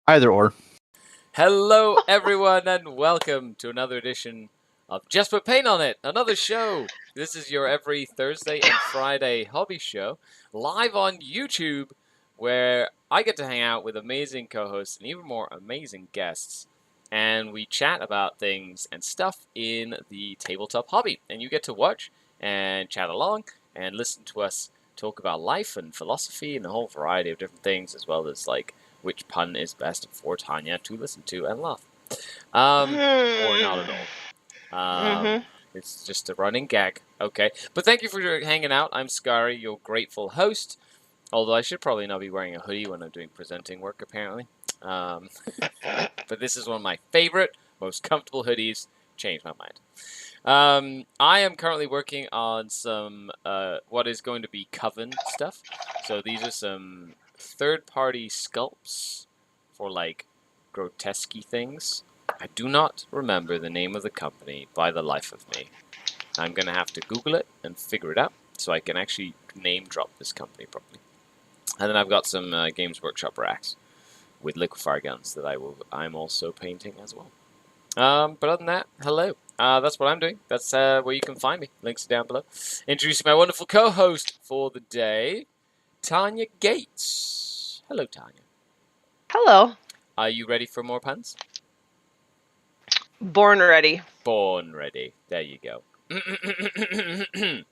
Either or. Hello, everyone, and welcome to another edition of Just Put Paint on It, another show. This is your every Thursday and Friday hobby show, live on YouTube, where I get to hang out with amazing co-hosts and even more amazing guests, and we chat about things and stuff in the tabletop hobby. And you get to watch and chat along and listen to us talk about life and philosophy and a whole variety of different things, as well as like which pun is best for Tanya to listen to and laugh. Or not at all. It's just a running gag. Okay. But thank you for hanging out. I'm Skari, your grateful host. Although I should probably not be wearing a hoodie when I'm doing presenting work, apparently. But this is one of my favorite, most comfortable hoodies. Changed my mind. I am currently working on some, what is going to be Coven stuff. So these are some third-party sculpts for, like, grotesque things. I do not remember the name of the company by the life of me. I'm going to have to Google it and figure it out so I can actually name drop this company properly. And then I've got some Games Workshop racks with liquefier guns that I'm also painting as well. But other than that, hello. That's what I'm doing. That's where you can find me. Links down below. Introducing my wonderful co-host for the day, Tanya Gates. Hello, Tanya. Hello. Are you ready for more puns? Born ready. Born ready. There you go. I'm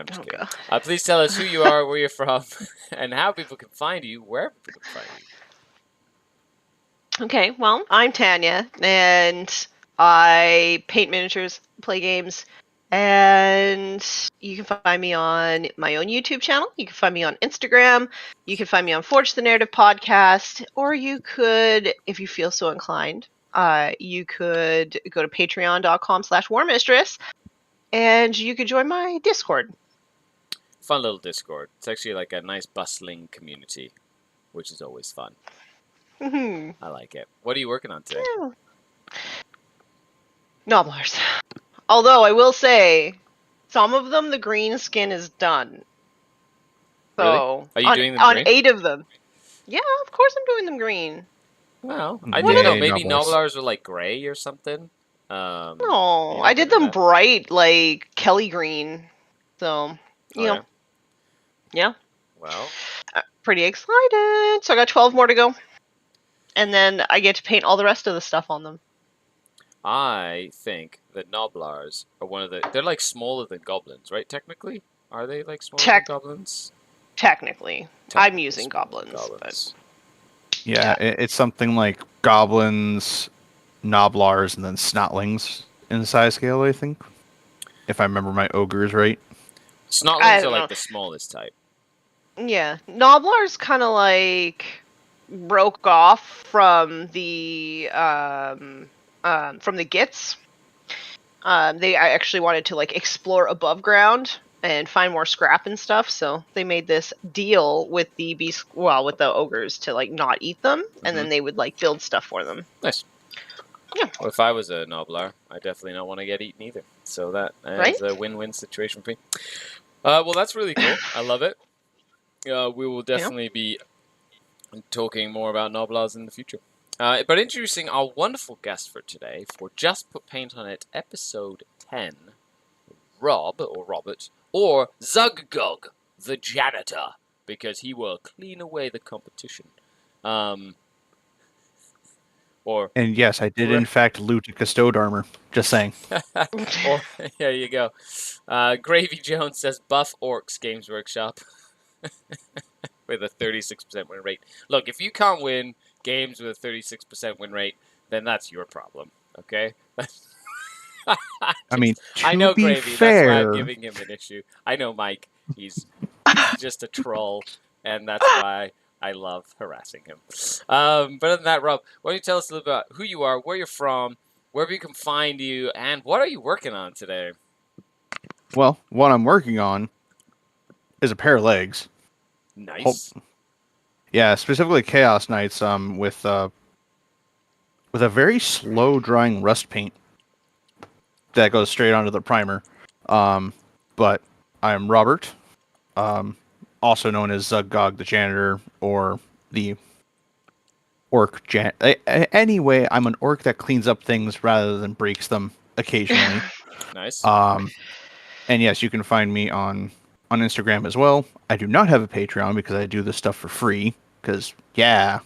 just kidding. God. Please tell us who you are, where you're from, and how people can find you, where people can find you. Okay, well, I'm Tanya, and I paint miniatures, play games, and you can find me on my own YouTube channel. You can find me on Instagram. You can find me on Forge the Narrative podcast, or you could, if you feel so inclined, you could go to patreon.com/warmistress, and you could join my Discord. Fun little Discord. It's actually like a nice bustling community, which is always fun. I like it. What are you working on today? Yeah. Nobblers. Although I will say, some of them the green skin is done. So really? Are you doing them on green? 8 of them? Yeah, of course I'm doing them green. Well, I didn't know. Maybe Nobblars were like gray or something. No, I did them bright, like Kelly green. So, you know. Yeah. Well. Pretty excited. So I got 12 more to go. And then I get to paint all the rest of the stuff on them. I think that Nobblars are one of the... They're like smaller than goblins, right? Technically? Are they like smaller than goblins? Technically. I'm using goblins. But... Yeah, it's something like goblins, Nobblars, and then Snotlings in the size scale, I think. If I remember my ogres right. Snotlings are like the smallest type. Yeah. Nobblars kind of like broke off from the Gits. They actually wanted to like explore above ground and find more scrap and stuff, so they made this deal with the with the ogres to like not eat them, and then they would like build stuff for them. Nice. Yeah. Well, if I was a Nobblar, I definitely don't want to get eaten either. So that is a win-win situation for me. Well, that's really cool. I love it. We will definitely be talking more about Nobblars in the future. But introducing our wonderful guest for today, for Just Put Paint on It, episode 10, Robert, or Zuggug, the janitor, because he will clean away the competition. And yes, I did in fact loot a custode armor. Just saying. Or, there you go. Gravy Jones says Buff Orcs Games Workshop with a 36% win rate. Look, if you can't win games with a 36% win rate, then that's your problem. Okay. I mean, I know be Gravy. fair, that's why I'm giving him an issue. I know Mike. He's just a troll, and that's why I love harassing him. But other than that, Rob, why don't you tell us a little about who you are, where you're from, where we can find you, and what are you working on today? Well, what I'm working on is a pair of legs. Nice. Yeah, specifically Chaos Knights. With a very slow drying rust paint that goes straight onto the primer. But I'm Robert. also known as Zuggog the janitor, or the orc anyway, I'm an orc that cleans up things rather than breaks them occasionally. Nice. And yes, you can find me on Instagram as well. I do not have a Patreon because I do this stuff for free. Because yeah.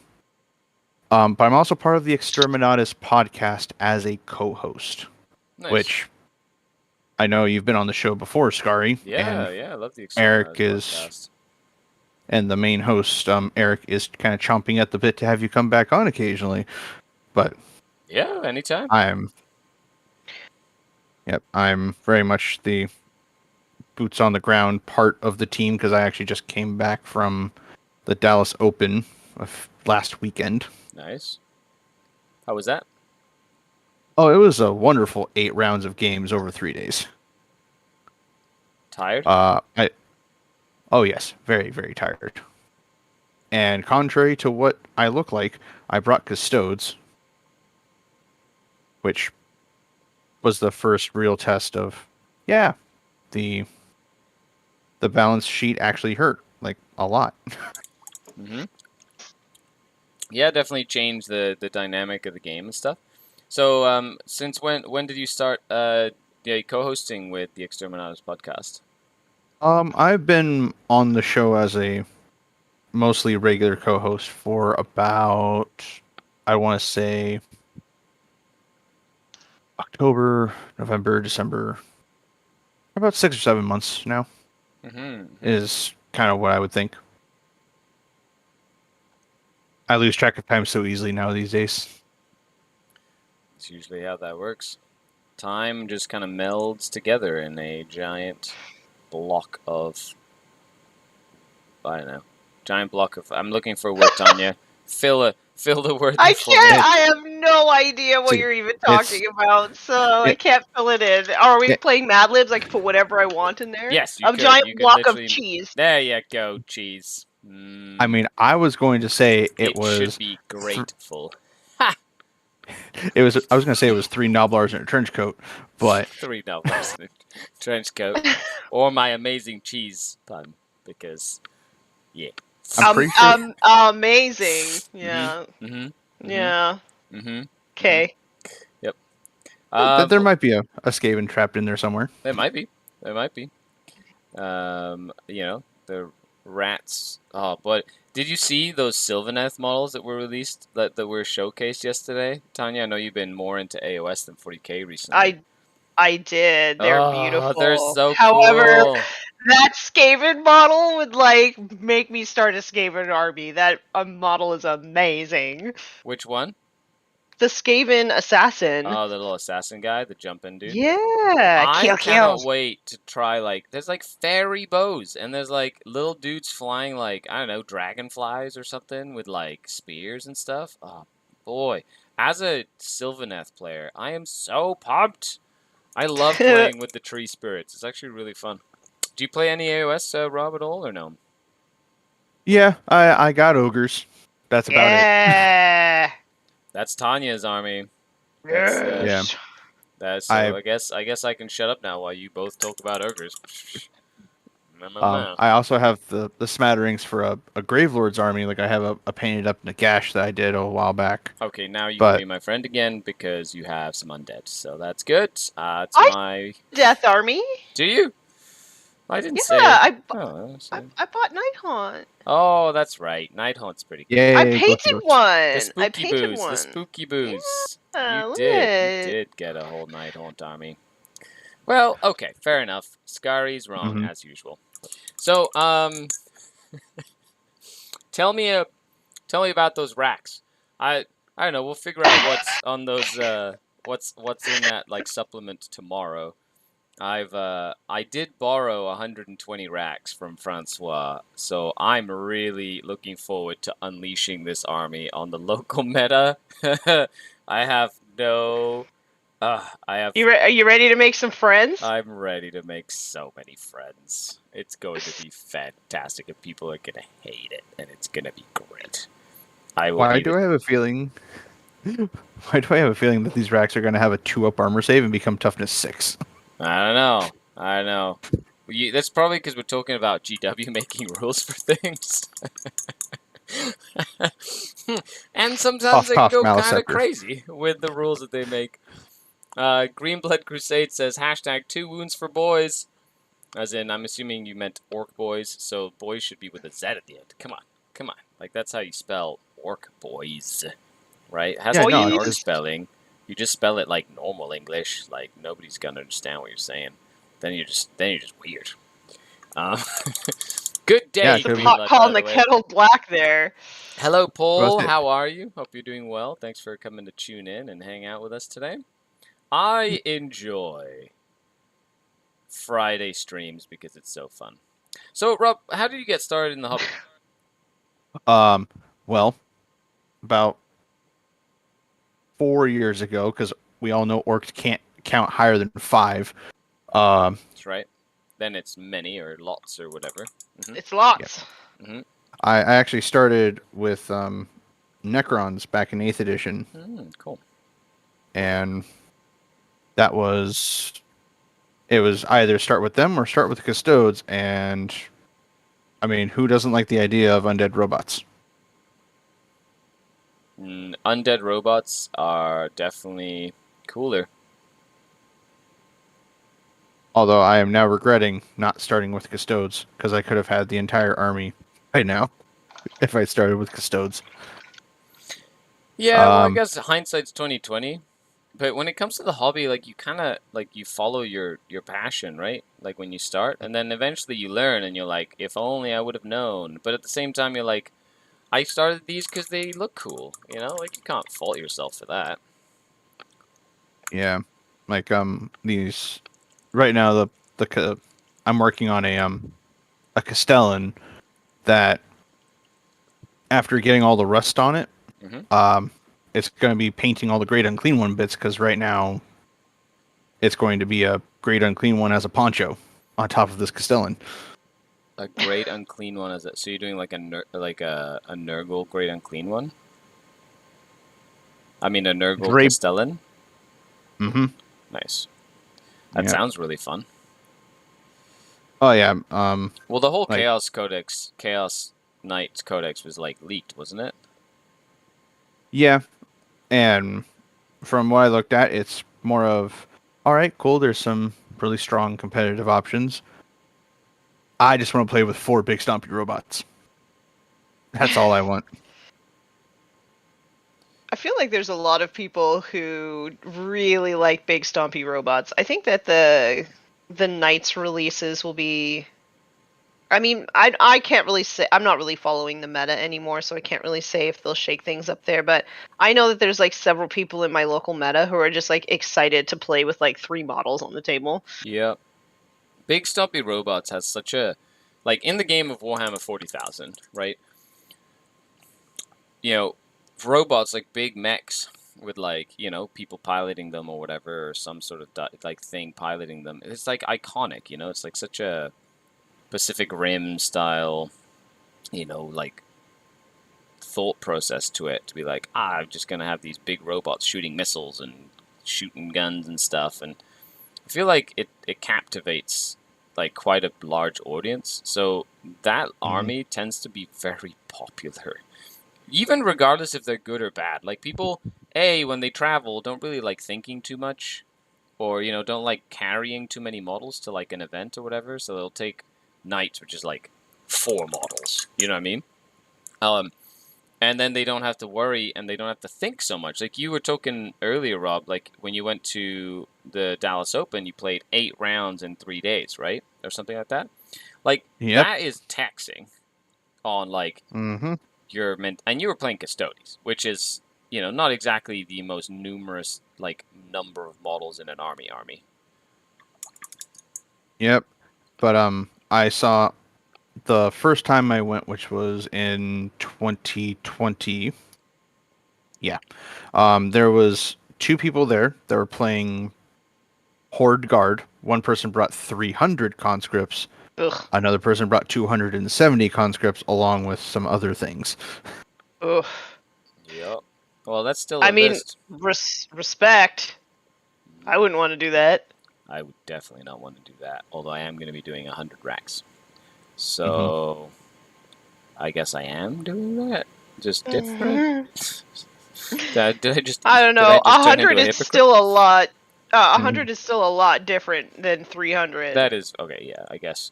But I'm also part of the Exterminatus podcast as a co-host, Nice. which I know you've been on the show before, Skari. Yeah, and I love the Eric Exterminatus podcast. and the main host, Eric, is kind of chomping at the bit to have you come back on occasionally. But yeah, anytime. I'm very much the boots on the ground part of the team because I actually just came back from the Dallas Open of last weekend. Nice. How was that? Oh, it was a wonderful 8 rounds of games over 3 days. Tired? Oh yes, very, very tired. And contrary to what I look like, I brought custodes, which was the first real test of, the balance sheet actually hurt, like, a lot. Mm-hmm. Yeah, definitely changed the dynamic of the game and stuff. So, since when did you start co-hosting with the Exterminatus podcast? I've been on the show as a mostly regular co-host for about, I want to say, October, November, December, about 6 or 7 months now. Mm-hmm. Is kind of what I would think. I lose track of time so easily now these days. It's usually how that works. Time just kind of melds together in a giant block of, I don't know, giant block of. I'm looking for a word, Tanya. Fill the word. I for me. can't. I have no idea what See, you're even talking about, so I can't fill it in. Are we playing Mad Libs? I can put whatever I want in there. Yes, you A could. giant You could block of literally- cheese. There you go, cheese. I mean, I was going to say it was. should be grateful. It was. I was going to say it was 3 Noblars in a trench coat, but $3 in a trench coat, or my amazing cheese pun, because yeah. I'm pretty sure. Amazing. Yeah. Mm-hmm. Yeah. Mm-hmm. Okay. Yep. There might be a Skaven trapped in there somewhere. There might be. There might be. The rats. Oh, but did you see those Sylvaneth models that were released that were showcased yesterday? Tanya, I know you've been more into AOS than 40k recently. I did. They're beautiful. They're so However, cool. that Skaven model would make me start a Skaven army. That model is amazing. Which one? The Skaven assassin. Oh, the little assassin guy, the jumping dude. Yeah, I kill. cannot wait to try, there's fairy bows, and there's little dudes flying I don't know, dragonflies or something with spears and stuff. Oh boy, as a Sylvaneth player, I am so pumped. I love playing with the tree spirits. It's actually really fun. Do you play any AOS, Rob, at all, or no? Yeah, I got ogres. That's about it. Yeah. That's Tanya's army. Yes. So I guess I can shut up now while you both talk about ogres. I also have the smatterings for a Gravelord's army. I have a painted up Nagash that I did a while back. Okay, now you can be my friend again because you have some undead. So that's good. It's my Death army. Do you? I didn't say. I bought Nighthaunt. Oh, that's right. Nighthaunt's pretty cool. Yay, I painted one. The spooky booze. The spooky booze. Yeah, you did get a whole Nighthaunt army. Well, okay, fair enough. Skari's wrong as usual. So, tell me about those racks. I don't know. We'll figure out what's on those. What's in that supplement tomorrow. I did borrow 120 racks from Francois, so I'm really looking forward to unleashing this army on the local meta. I have no. Are you ready to make some friends? I'm ready to make so many friends. It's going to be fantastic, and people are gonna hate it, and it's gonna be great. Why do I have a feeling that these racks are going to have a 2-up armor save and become toughness 6? I don't know. That's probably because we're talking about GW making rules for things. And sometimes Cough, they cough, go kind of Maliceptor. crazy with the rules that they make. Green Blood Crusade says hashtag 2 wounds for boys. As in, I'm assuming you meant orc boys, so boys should be with a Z at the end. Come on, come on. Like, that's how you spell orc boys, right? It has Yeah, to be no, an it's orc just- spelling. You just spell it like normal English. Like, nobody's gonna understand what you're saying. Then you're just weird. Uh, good Yeah, day, it could The be. Green pot Blood, by calling the the way. kettle black there. Hello, Paul. it. How are you? Hope you're doing well. Thanks for coming to tune in and hang out with us today. I enjoy Friday streams because it's so fun. So, Rob, how did you get started in the hobby? Well, about 4 years ago, because we all know orcs can't count higher than 5. That's right. Then it's many or lots or whatever. It's lots. I actually started with Necrons back in 8th edition, Cool. and it was either start with them or start with the Custodes, and I mean, who doesn't like the idea of undead robots? Undead robots are definitely cooler. Although I am now regretting not starting with Custodes, because I could have had the entire army right now if I started with Custodes. Yeah, well, I Um, guess hindsight's 2020. But when it comes to the hobby, like you kind of like you follow your passion, right? Like when you start, and then eventually you learn, and you're like, if only I would have known. But at the same time, you're like, I started these because they look cool, you know? Like you can't fault yourself for that. Yeah, like these right now I'm working on a Castellan that after getting all the rust on it, it's going to be painting all the Great Unclean One bits, because right now it's going to be a Great Unclean One as a poncho on top of this Castellan. A great unclean one is it? So you're doing like a Nurgle great unclean one? I mean a Nurgle Drape. Castellan? Mm-hmm. Nice. That Yeah. sounds really fun. Oh yeah. Well, the whole like- Chaos Knights Codex was like leaked, wasn't it? Yeah, and from what I looked at, it's more of, all right, cool. There's some really strong competitive options. I just want to play with 4 big stompy robots. That's all I want. I feel like there's a lot of people who really like big stompy robots. I think that the Knights releases will be. I mean, I can't really say. I'm not really following the meta anymore, so I can't really say if they'll shake things up there. But I know that there's like several people in my local meta who are just like excited to play with like 3 models on the table. Yep. Big Stumpy Robots has such a, like, in the game of Warhammer 40,000, right? You know, robots, like big mechs with, like, you know, people piloting them or whatever, or some sort of, like, thing piloting them. It's, like, iconic, you know? It's, like, such a Pacific Rim style, you know, like, thought process to it. To be like, I'm just going to have these big robots shooting missiles and shooting guns and stuff. And I feel like it captivates like quite a large audience. So that army tends to be very popular. Even regardless if they're good or bad. Like people, when they travel, don't really like thinking too much. Or, you know, don't like carrying too many models to like an event or whatever. So they'll take Knights, which is like 4 models. You know what I mean? And then they don't have to worry and they don't have to think so much. Like you were talking earlier, Rob, like when you went to the Dallas Open, you played 8 rounds in 3 days, right? Or something like that. Like Yep. that is taxing on like Mm-hmm. your and you were playing Custodes, which is, you know, not exactly the most numerous like number of models in an army. Yep. But I saw the first time I went, which was in 2020. Yeah. There was 2 people there that were playing Horde Guard. One person brought 300 conscripts. Ugh. Another person brought 270 conscripts, along with some other things. Ugh. Yep. Well, that's still a I mean, list. respect. I wouldn't want to do that. I would definitely not want to do that. Although I am going to be doing 100 racks. So I guess I am doing that. Just different. Did I just I don't did I know. just turn into 100 a is hypocrite? still a lot. 100 is still a lot different than 300. That is okay. Yeah, I guess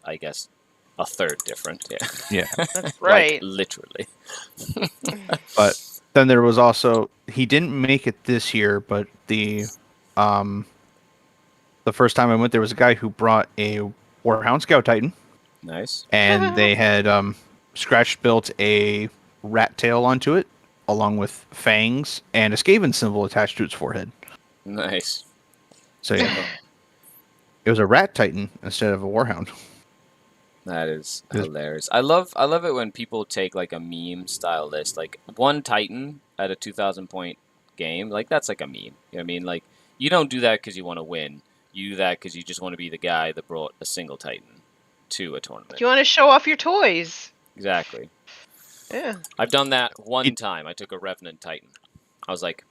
a third different. Yeah. Yeah. That's Like right. literally. But then there was also, he didn't make it this year, but the first time I went, there was a guy who brought a Warhound Scout Titan, Nice. and they had scratch built a rat tail onto it, along with fangs and a Skaven symbol attached to its forehead. Nice. So yeah, it was a rat Titan instead of a Warhound. That is It was- hilarious. I love it when people take like a meme style list, like one Titan at a 2,000 point game. Like that's like a meme. You know what I mean? Like you don't do that because you want to win. You do that because you just want to be the guy that brought a single Titan to a tournament. You want to show off your toys? Exactly. Yeah. I've done that one time. I took a Revenant Titan. I was like,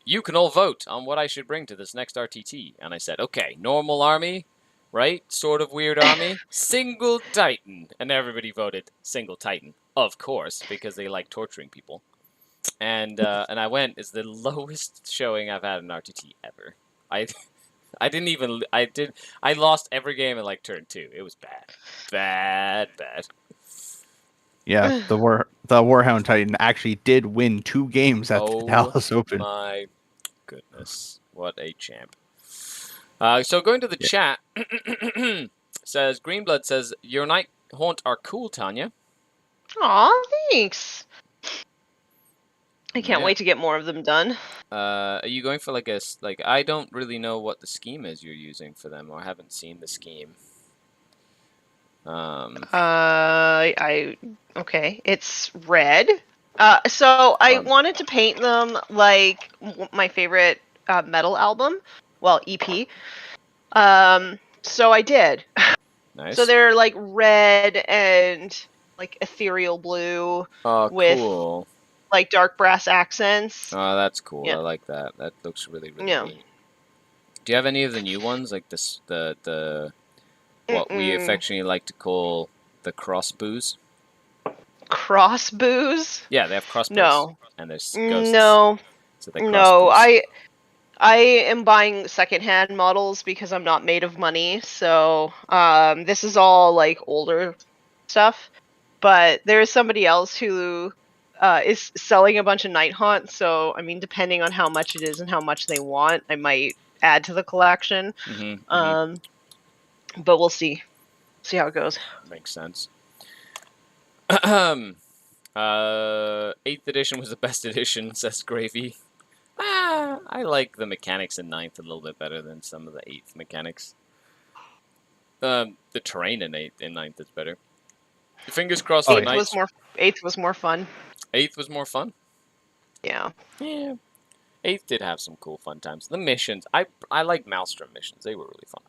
you can all vote on what I should bring to this next RTT. And I said, okay, normal army, right? Sort of weird army, single Titan. And everybody voted single Titan, of course, because they like torturing people. And I went, it's the lowest showing I've had in RTT ever. I lost every game in like turn 2. It was bad. Bad. Yeah, the Warhound Titan actually did win 2 games at the Oh Dallas Open. my goodness. What a champ. So going to the chat, says Greenblood says, your Night Haunt are cool, Tanya. Aw, thanks. I can't Yeah. wait to get more of them done. Are you going for like I don't really know what the scheme is you're using for them, or I haven't seen the scheme. Okay, it's red. So I wanted to paint them like my favorite metal album, well, EP. So I did. Nice. So they're like red and like ethereal blue Oh, with cool. like dark brass accents. Oh, that's cool. Yeah. I like that. That looks really, really Yeah. neat. Do you have any of the new ones, like this, the what we affectionately like to call the crossbows? Crossbows? Yeah, they have crossbows. No. And there's ghosts. No. So they No, crossbows. I am buying secondhand models because I'm not made of money. So this is all like older stuff. But there is somebody else who is selling a bunch of Night Haunt. So I mean, depending on how much it is and how much they want, I might add to the collection. But we'll see. See how it goes. Makes sense. 8th edition was the best edition, says Gravy. I like the mechanics in 9th a little bit better than some of the 8th mechanics. The terrain in 9th is better. Fingers crossed for Knights. 8th was more fun. 8th was more fun? Yeah. Yeah. 8th did have some cool fun times. The missions, I like Maelstrom missions. They were really fun.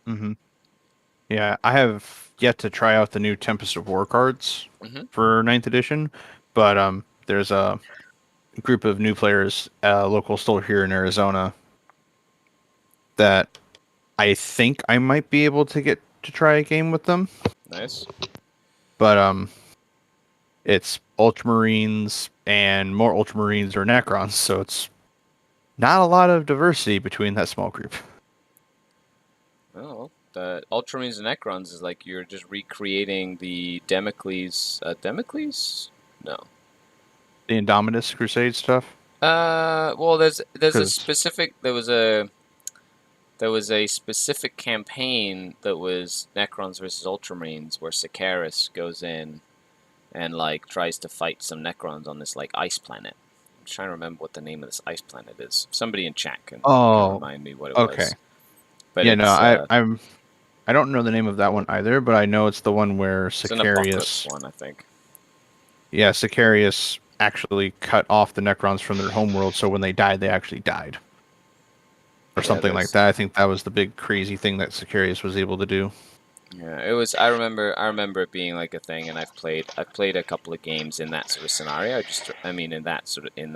Mm-hmm. Yeah, I have yet to try out the new Tempest of War cards for 9th edition, but there's a group of new players, local store here in Arizona, that I think I might be able to get to try a game with them. Nice. But it's Ultramarines and more Ultramarines or Necrons, so it's not a lot of diversity between that small group. Oh, the Ultramarines and Necrons is like you're just recreating the Democles. Democles? No. The Indomitus Crusade stuff. Well, there's a specific. There was a specific campaign that was Necrons versus Ultramarines, where Skari goes in and like tries to fight some Necrons on this like ice planet. I'm trying to remember what the name of this ice planet is. Somebody in chat can remind me what it was. But yeah, no, I don't know the name of that one either, but I know it's the one where Skari one, I think. Yeah, Skari actually cut off the Necrons from their homeworld, so when they died, they actually died. Or something like that. I think that was the big crazy thing that Skari was able to do. Yeah, it was. I remember it being like a thing, and I've played a couple of games in that sort of scenario. In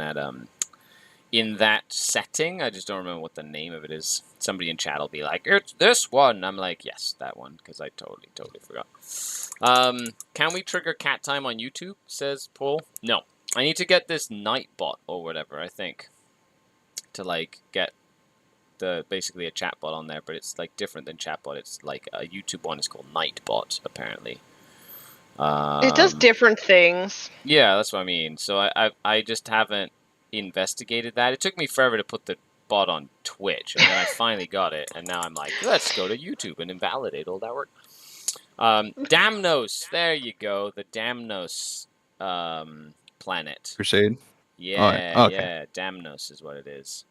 in that setting. I just don't remember what the name of it is. Somebody in chat will be like, "It's this one." I'm like, "Yes, that one," because I totally forgot. Can we trigger cat time on YouTube? Says Paul. No, I need to get this Nightbot or whatever. I think to like get basically a chatbot on there, but it's like different than chatbot. It's like a YouTube one is called Nightbot apparently. It does different things. Yeah, that's what I mean. So I just haven't investigated that. It took me forever to put the bot on Twitch, and then I finally got it, and now I'm like, let's go to YouTube and invalidate all that work. Damnos, there you go, the Damnos planet. Crusade. Yeah, Oh, okay. yeah, Damnos is what it is.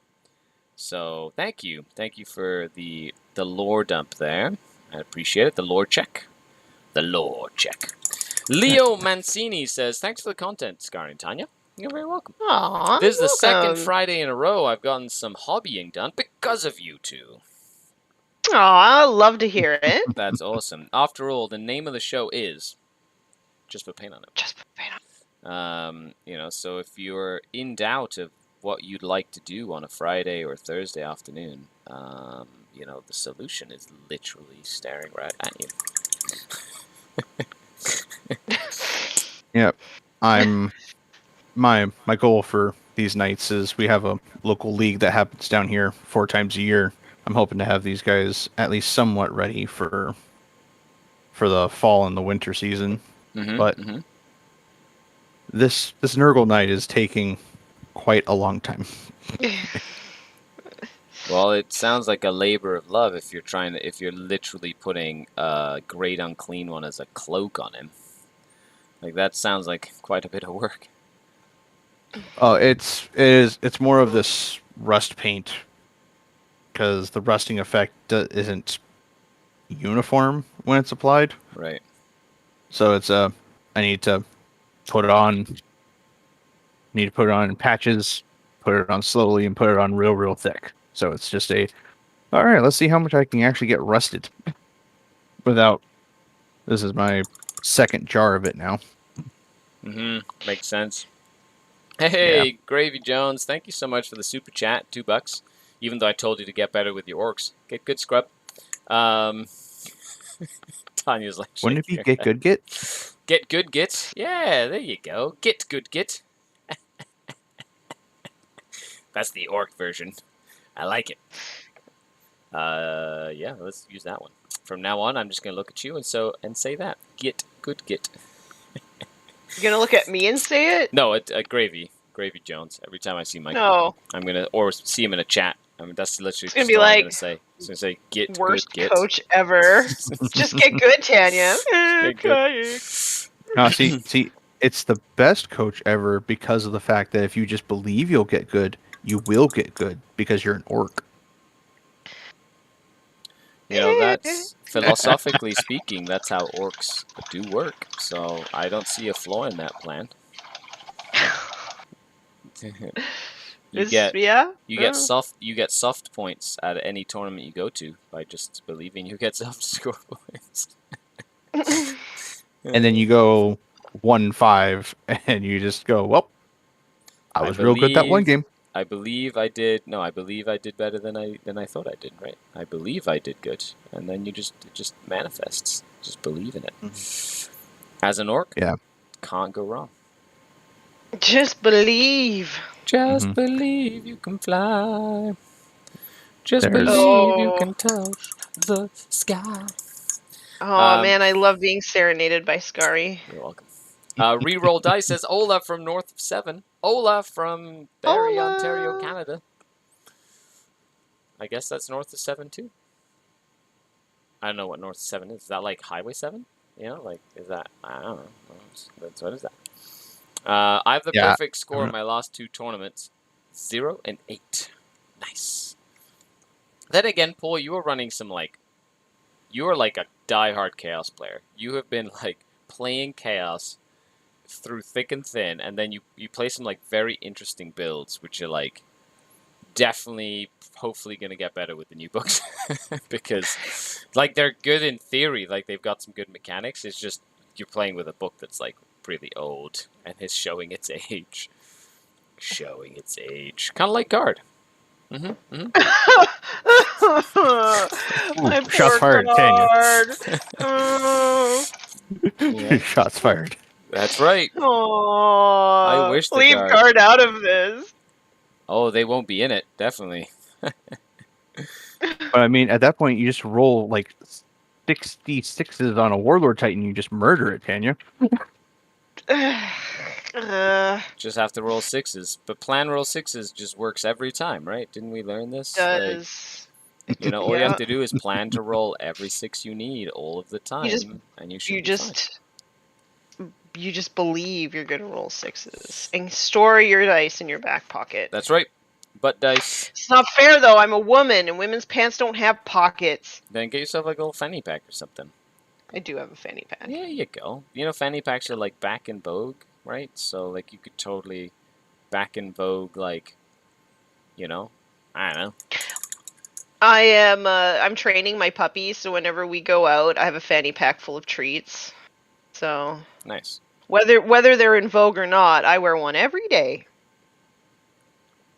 So thank you for the lore dump there. I appreciate it. The lore check. The lore check. Leo Mancini says, "Thanks for the content, Skari and Tanya. You're very welcome. Aww, This is the second welcome. Friday in a row I've gotten some hobbying done because of you two. Aw, I love to hear it. That's awesome. After all, the name of the show is Just Put Paint on It. Just put paint on. You know, so if you're in doubt of what you'd like to do on a Friday or Thursday afternoon, you know, the solution is literally staring right at you. Yep. My goal for these nights is we have a local league that happens down here 4 times a year. I'm hoping to have these guys at least somewhat ready for the fall and the winter season. But this Nurgle night is taking quite a long time. Well, it sounds like a labor of love if you're literally putting a great unclean one as a cloak on him. Like that sounds like quite a bit of work. Oh, it's more of this rust paint because the rusting effect isn't uniform when it's applied. Right. So it's I need to put it on. Need to put it on in patches, put it on slowly, and put it on real thick. So it's just all right, let's see how much I can actually get rusted without. This is my second jar of it now. Makes sense. Hey, Gravy Jones, thank you so much for the super chat, $2. Even though I told you to get better with your orcs, get good scrub. Tanya's like, Wouldn't it be get good get? Get good get? Yeah, there you go. Get good get. That's the orc version. I like it. Yeah, let's use that one. From now on, I'm just gonna look at you and say that. Get good get. You're gonna look at me and say it? No, Gravy Jones. Every time I see Mike, I'm gonna or see him in a chat. I mean, that's literally it's gonna be like, it's gonna say get worst good get. coach ever. Just get good, Tanya. Get good. No, see, it's the best coach ever because of the fact that if you just believe you'll get good, you will get good because you're an orc. You know, that's philosophically speaking, that's how orcs do work. So I don't see a flaw in that plan. You get soft points at any tournament you go to by just believing you get soft score points. And then you go 1-5 and you just go, well, I was real good that one game. I believe I did better than I thought I did, right? I believe I did good. And then it just manifests. Just believe in it. As an orc, can't go wrong. Just believe. Just believe you can fly. Just believe you can touch the sky. Oh man, I love being serenaded by Skari. You're welcome. Reroll Dice says Ola from North of 7. Ola from Barrie, Ontario, Canada. I guess that's North of 7 too. I don't know what North of 7 is. Is that like Highway 7? You know, like, is that, I don't know. What is that? I have the perfect score in my last 2 tournaments. 0 and 8. Nice. Then again, Paul, you were running some you are like a die-hard Chaos player. You have been like playing Chaos through thick and thin, and then you play some like very interesting builds, which are like definitely, hopefully gonna get better with the new books. Because like they're good in theory, like they've got some good mechanics. It's just you're playing with a book that's like really old and is showing its age. showing its age. Kind of like guard. My shots poor fired, Tanya. guard. Oh. Yeah. Shots fired. That's right. Aw, I wish the leave guard- guard out of this. Oh, they won't be in it. Definitely. But I mean, at that point, you just roll like 66s on a Warlord Titan. You just murder it, Tanya. Just have to roll 6s. But plan roll 6s just works every time, right? Didn't we learn this? Does Like, all you Yeah. have to do is plan to roll every 6 you need all of the time, and you should you be fine. just believe you're gonna roll 6s and store your dice in your back pocket. That's right. Butt dice. It's not fair though. I'm a woman and women's pants don't have pockets. Then get yourself like a little fanny pack or something. I do have a fanny pack. There you go. You know, fanny packs are like back in vogue, right? So like you could totally back in vogue, like, I don't know. I'm training my puppies, so whenever we go out, I have a fanny pack full of treats. So Nice. whether they're in vogue or not, I wear one every day.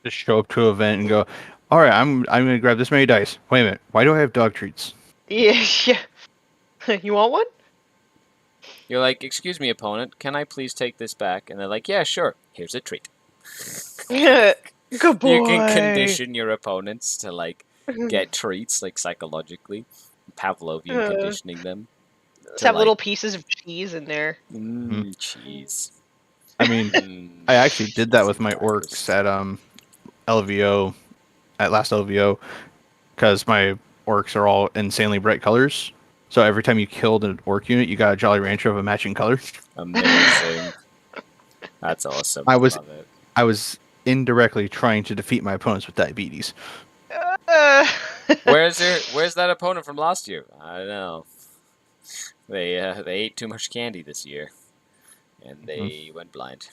Just show up to an event and go, all right, I'm going to grab this many dice. Wait a minute. Why do I have dog treats? Yeah. You want one? You're like, excuse me, opponent, can I please take this back? And they're like, yeah, sure. Here's a treat. Good boy. You can condition your opponents to like get treats, like psychologically, Pavlovian conditioning them. Just to, have like- little pieces of cheese in there. Cheese. I mean, I actually did that with my orcs at LVO, at last LVO, because my orcs are all insanely bright colors. So every time you killed an orc unit, you got a Jolly Rancher of a matching color. Amazing. That's awesome. I was- Love it. I was indirectly trying to defeat my opponents with diabetes. Where's that opponent from last year? I don't know. They ate too much candy this year, and they went blind.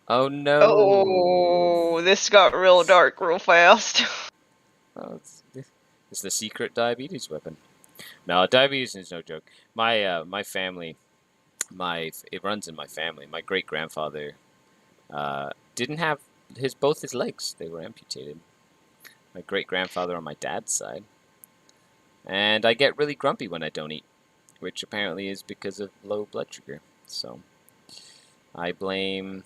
Oh no! Oh, this got real dark real fast. Oh, it's the secret diabetes weapon. No, diabetes is no joke. My family, it runs in my family. My great grandfather didn't have both his legs. They were amputated. My great grandfather on my dad's side. And I get really grumpy when I don't eat, which apparently is because of low blood sugar. So I blame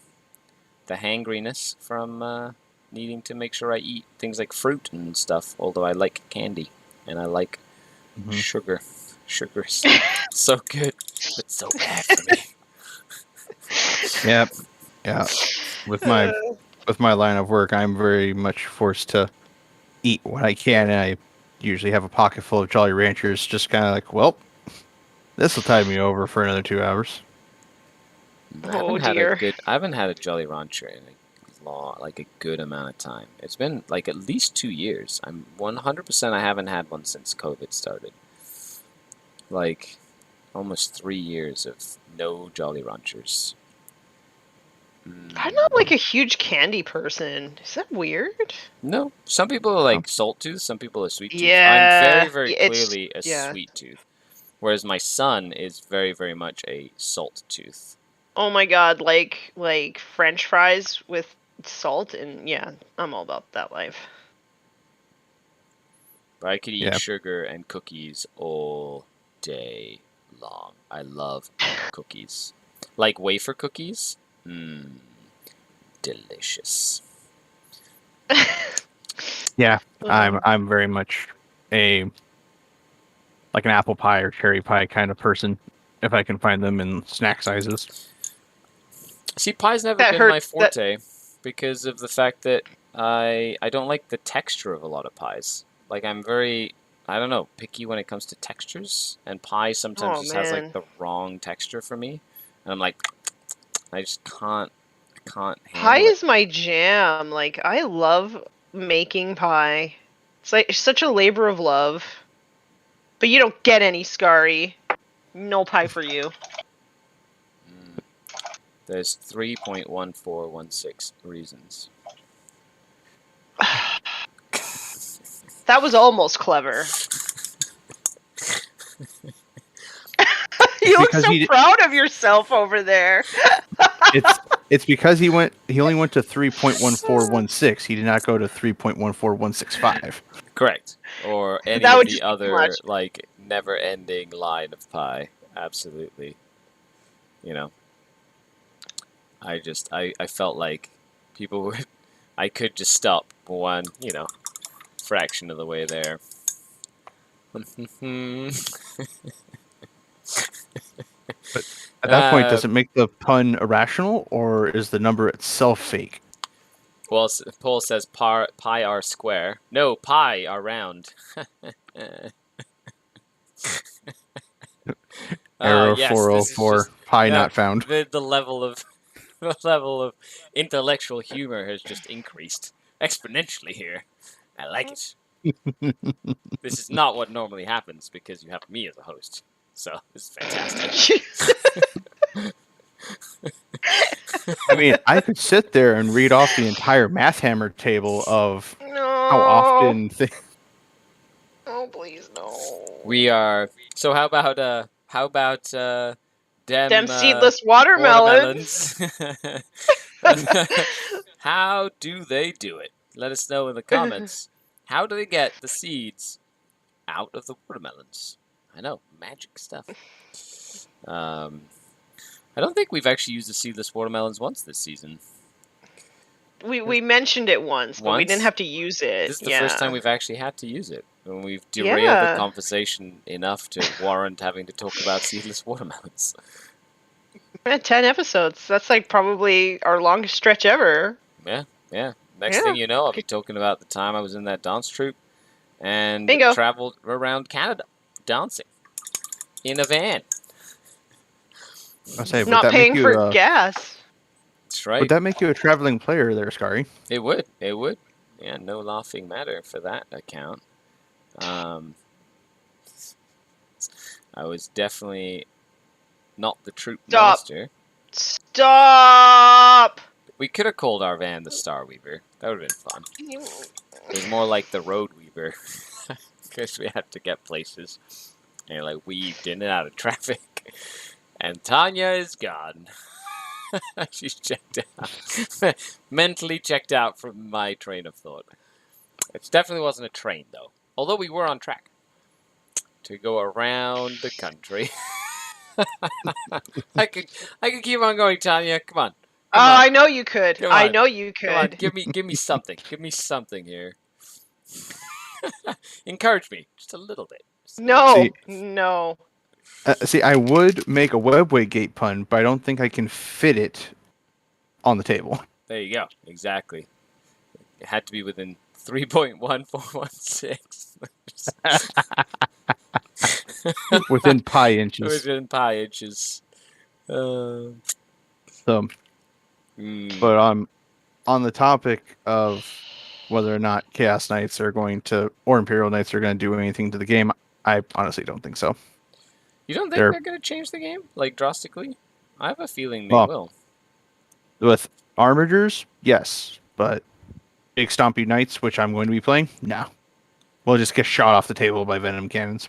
the hangriness from needing to make sure I eat things like fruit and stuff, although I like candy and I like sugar. Sugar's so good, but so bad for me. Yeah. With my line of work, I'm very much forced to eat what I can, and I usually have a pocket full of Jolly Ranchers, just kind of like, well, this will tide me over for another 2 hours. Oh dear. I haven't had a Jolly Rancher in a good amount of time. It's been like at least 2 years. I'm 100% I haven't had one since COVID started. Like almost 3 years of no Jolly Ranchers. I'm not like a huge candy person. Is that weird? No, some people are like salt tooth, some people are sweet tooth. Yeah, I'm very it's- clearly a yeah. sweet tooth, whereas my son is very, very much a salt tooth. Oh my god, like French fries with salt and yeah, I'm all about that life. But I could eat Yeah. sugar and cookies all day long. I love cookies, like wafer cookies. Delicious. Yeah, I'm very much like an apple pie or cherry pie kind of person, if I can find them in snack sizes. See, pie's never That been hurt- my forte because of the fact that I don't like the texture of a lot of pies. Like I'm very, I don't know, picky when it comes to textures, and pie sometimes Oh, just has man. like the wrong texture for me, and I'm like, I just can't handle Pie it. is my jam. Like I love making pie. It's like such a labor of love. But you don't get any, Skari. No pie for you. There's 3.1416 reasons. That was almost clever. You look Because so he did- proud of yourself over there. It's It's because he only went to 3.1416. He did not go to 3.14165. Correct. Or any That of would the just be too other much. like never-ending line of pi. Absolutely. You know, I felt like people would I could just stop one, fraction of the way there. But at that point, Uh, does it make the pun irrational, or is the number itself fake? Well, Paul says pi r square. No, pi are round. Error Yes, this is 404, just pi not found. the level of the level of intellectual humor has just increased exponentially here. I like it. This is not what normally happens because you have me as a host. So this is fantastic. I mean, I could sit there and read off the entire Math Hammer table of No. how often Oh, please, no. We are. So how about Them dem seedless watermelons. watermelons? How do they do it? Let us know in the comments. How do they get the seeds out of the watermelons? I know, magic stuff. I don't think we've actually used the seedless watermelons once this season. We mentioned it once, but we Once? didn't have to use it. This is the first time we've actually had to use it. And we've derailed the Yeah. conversation enough to warrant having to talk about seedless watermelons. We had 10 episodes. That's like probably our longest stretch ever. Yeah. Next Yeah. thing you know, I'll be talking about the time I was in that dance troupe and Bingo. traveled around Canada dancing in a van. I say, would Not that make paying you for gas. That's right. would that make you a traveling player there, Skari? It would. Yeah, no laughing matter for that account. I was definitely not the troop Stop. master. Stop! We could have called our van the Star Weaver. That would have been fun. It was more like the Road Weaver. Because we had to get places. And like weaved in and out of traffic. And Tanya is gone. She's checked out. Mentally checked out from my train of thought. It definitely wasn't a train, though. Although we were on track to go around the country. I could keep on going, Tanya. Come on. Oh, I know you could. Come I on. know you Come on, could. give me something. Give me something here. Encourage me just a little bit. No, See- no. See, I would make a webway gate pun, but I don't think I can fit it on the table. There you go. Exactly. It had to be within 3.1416. Within pi inches. Within pi inches. So, Mm. but on the topic of whether or not Chaos Knights are going to, or Imperial Knights are going to do anything to the game, I honestly don't think so. You don't think they're going to change the game, like, drastically? I have a feeling they Well, will. With Armigers, yes, but Big Stompy Knights, which I'm going to be playing, no. We'll just get shot off the table by venom cannons.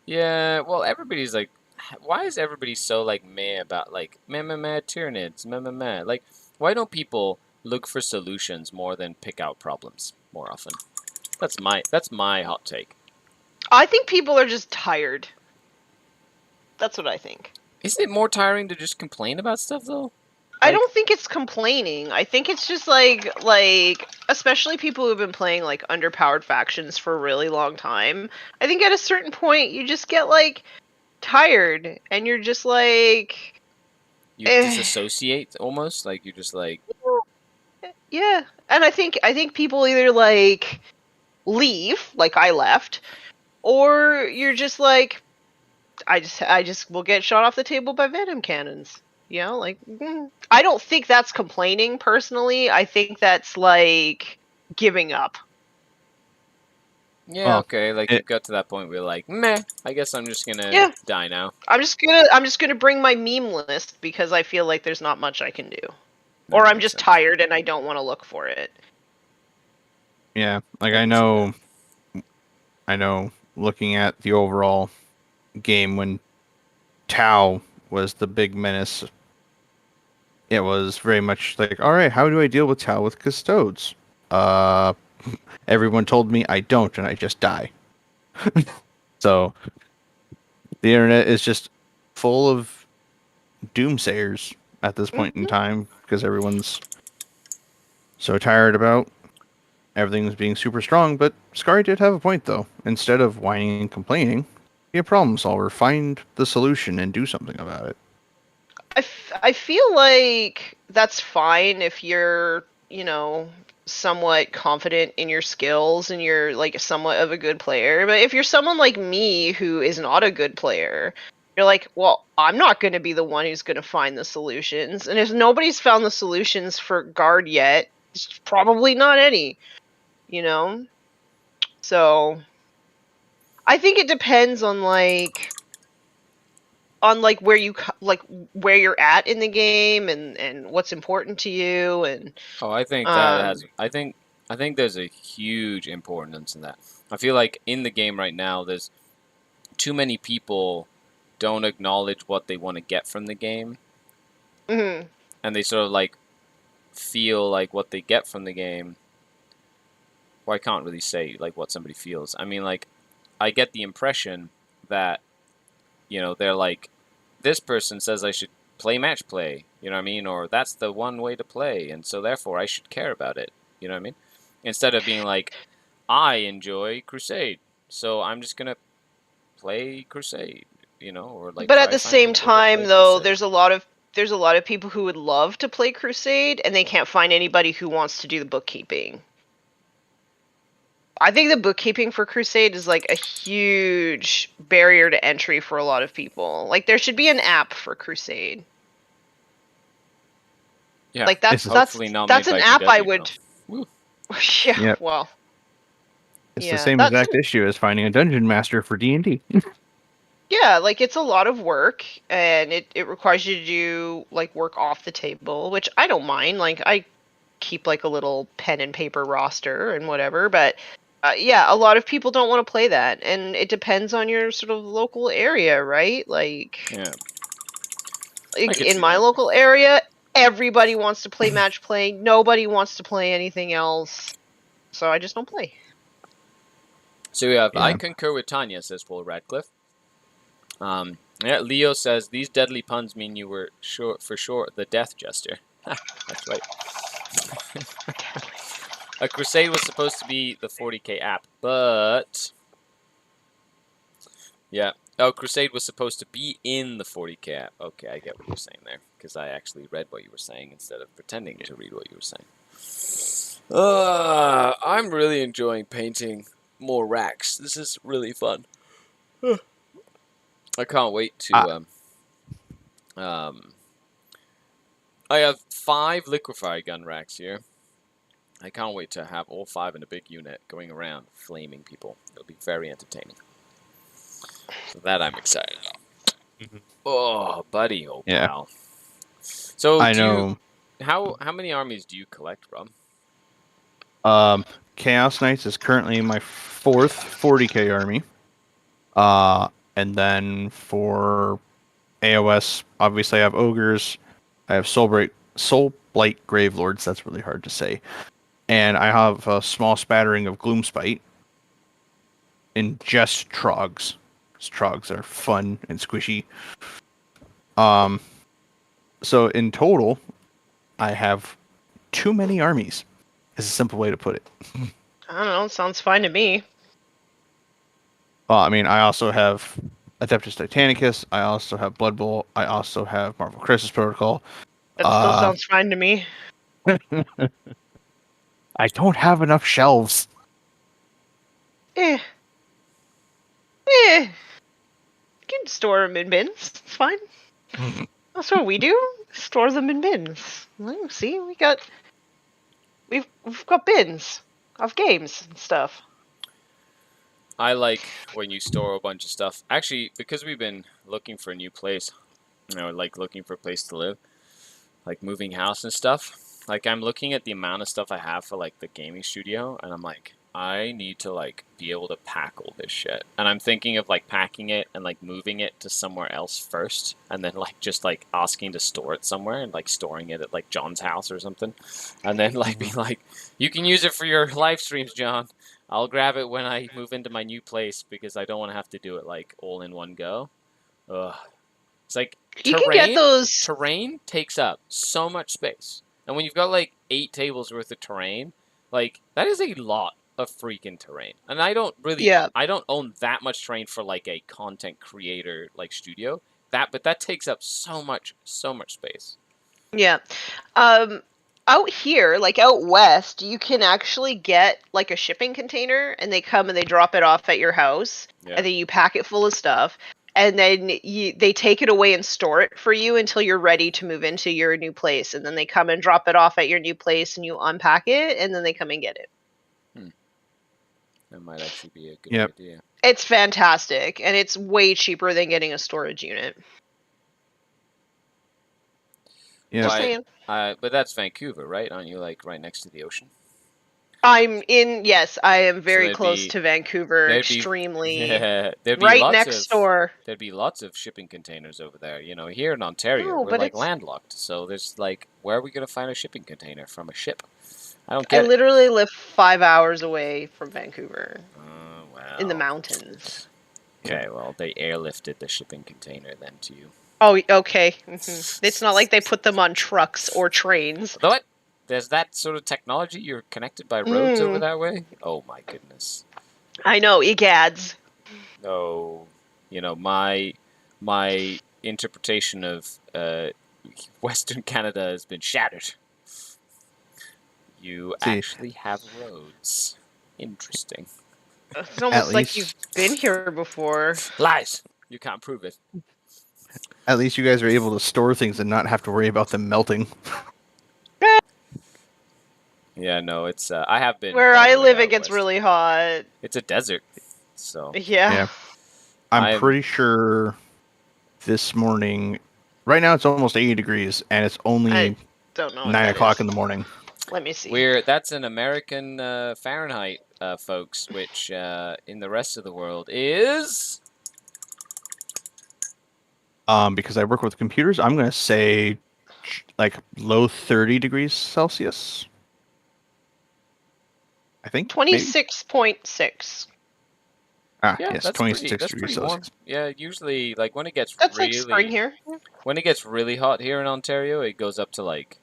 Yeah, well, everybody's like, why is everybody so, like, meh about, like, meh, Tyranids, meh. Like, why don't people look for solutions more than pick out problems more often? That's my hot take. I think people are just tired. That's what I think. Isn't it more tiring to just complain about stuff, though? I don't think it's complaining. I think it's just like especially people who've been playing like underpowered factions for a really long time. I think at a certain point you just get like tired and you're just like You disassociate almost, like you're just like, yeah. And I think people either like leave, like I left, or you're just like I just will get shot off the table by venom cannons. You know, like, I don't think that's complaining, personally. I think that's, like, giving up. yeah, okay, like you got to that point where you're like, meh, I guess I'm just gonna die now. I'm just gonna bring my meme list because I feel like there's not much I can do. Or I'm just tired and I don't want to look for it. Yeah, like I know looking at the overall game when Tau was the big menace, it was very much like, all right, how do I deal with Tau with custodes? Uh, everyone told me I don't, and I just die. So the internet is just full of doomsayers at this point in time because everyone's so tired about everything's being super strong. But Skari did have a point, though. Instead of whining and complaining, be a problem solver, find the solution, and do something about it. I feel like that's fine if you're, somewhat confident in your skills and you're like somewhat of a good player. But if you're someone like me who is not a good player, you're like, well, I'm not going to be the one who's going to find the solutions. And if nobody's found the solutions for guard yet, it's probably not any, you know? So I think it depends on where where you're at in the game and what's important to you and Oh, I think that has. I think there's a huge importance in that. I feel like in the game right now, there's too many people don't acknowledge what they want to get from the game, mhm. and they sort of like feel like what they get from the game. Well, I can't really say like what somebody feels. I mean, like, I get the impression that they're like, this person says I should play match play. You know what I mean? Or that's the one way to play, and so therefore I should care about it. You know what I mean? Instead of being like, I enjoy Crusade, so I'm just gonna play Crusade. Or like But try at to the find same good way to time play though, Crusade. there's a lot of people who would love to play Crusade and they can't find anybody who wants to do the bookkeeping. I think the bookkeeping for Crusade is like a huge barrier to entry for a lot of people. Like there should be an app for Crusade. Yeah, Like that's hopefully not that's made an by app I GW, would though. Woo. yeah, Yep. well. It's the Yeah, same that's exact issue as finding a dungeon master for D&D. yeah, like it's a lot of work and it requires you to do like work off the table, which I don't mind. Like I keep like a little pen and paper roster and whatever, but yeah, a lot of people don't want to play that and it depends on your sort of local area, right? Yeah, I Like could in see my that. local area, everybody wants to play match play, nobody wants to play anything else. So I just don't play. So we have, I Yeah. concur with Tanya, says Paul Radcliffe. Yeah, Leo says, these deadly puns mean you were for sure the Death Jester. That's right. A Crusade was supposed to be the 40k app, but... Yeah. Oh, Crusade was supposed to be in the 40k app. Okay, I get what you're saying there, because I actually read what you were saying instead of pretending to read what you were saying. I'm really enjoying painting more racks. This is really fun. I can't wait to... I have 5 liquefy gun racks here. I can't wait to have all 5 in a big unit going around flaming people. It'll be very entertaining. So that I'm excited about. Oh, buddy, oh Yeah. pal. So I know. how many armies do you collect, Rob? Chaos Knights is currently my 4th 40k army. And then for AOS, obviously I have ogres, I have Soulblight Gravelords. That's really hard to say, and I have a small spattering of Gloomspite. In just Trogs. Trogs are fun and squishy. So in total, I have too many armies. Is a simple way to put it. I don't know, sounds fine to me. Well, I mean, I also have Adeptus Titanicus. I also have Blood Bowl. I also have Marvel Crisis Protocol. That still sounds fine to me. I don't have enough shelves. Eh. You can store them in bins. It's fine. That's what we do. Store them in bins. Well, see, we've got bins of games and stuff. I like when you store a bunch of stuff. Actually, because we've been looking for a new place, like looking for a place to live, like moving house and stuff. Like I'm looking at the amount of stuff I have for like the gaming studio, and I'm like, I need to like be able to pack all this shit, and I'm thinking of like packing it and like moving it to somewhere else first, and then like just like asking to store it somewhere and like storing it at like John's house or something, and then like being like, you can use it for your live streams, John. I'll grab it when I move into my new place because I don't want to have to do it like all in one go. Ugh. It's like You can get those. terrain takes up so much space. And when you've got like 8 tables worth of terrain, like that is a lot of freaking terrain. And I don't own that much terrain for like a content creator like studio. But that takes up so much space. Yeah. Out here, like out west, you can actually get like a shipping container and they come and they drop it off at your house. Yeah. And then you pack it full of stuff. And then they take it away and store it for you until you're ready to move into your new place. And then they come and drop it off at your new place and you unpack it and then they come and get it. That might actually be a good idea. It's fantastic. And it's way cheaper than getting a storage unit. Yeah. But that's Vancouver, right? Aren't you like right next to the ocean? Yes, I am very close to Vancouver, extremely. Right next door. There'd be lots of shipping containers over there. You know, here in Ontario, we're like landlocked. So there's like, where are we going to find a shipping container from a ship? I don't get it. I literally live 5 hours away from Vancouver. Oh, wow. In the mountains. Okay, well, they airlifted the shipping container then to you. Oh, okay. It's not like they put them on trucks or trains. What? There's that sort of technology? You're connected by roads over that way? Oh my goodness. I know, egads. No. You know, my interpretation of Western Canada has been shattered. You actually have roads. Interesting. It's almost like you've been here before. Lies! You can't prove it. At least you guys are able to store things and not have to worry about them melting. Yeah, no, it's I have been. Where I live, it gets really hot. It's a desert, so. Yeah. I'm pretty sure this morning. Right now, it's almost 80 degrees, and it's only I don't know 9 o'clock in the morning. Let me see. That's an American Fahrenheit, folks, which in the rest of the world is. Because I work with computers, I'm going to say like low 30 degrees Celsius. I think 26.6. Ah, yeah, yes, 26 degrees Celsius. Warm. Yeah, usually like when it gets like spring here. When it gets really hot here in Ontario, it goes up to like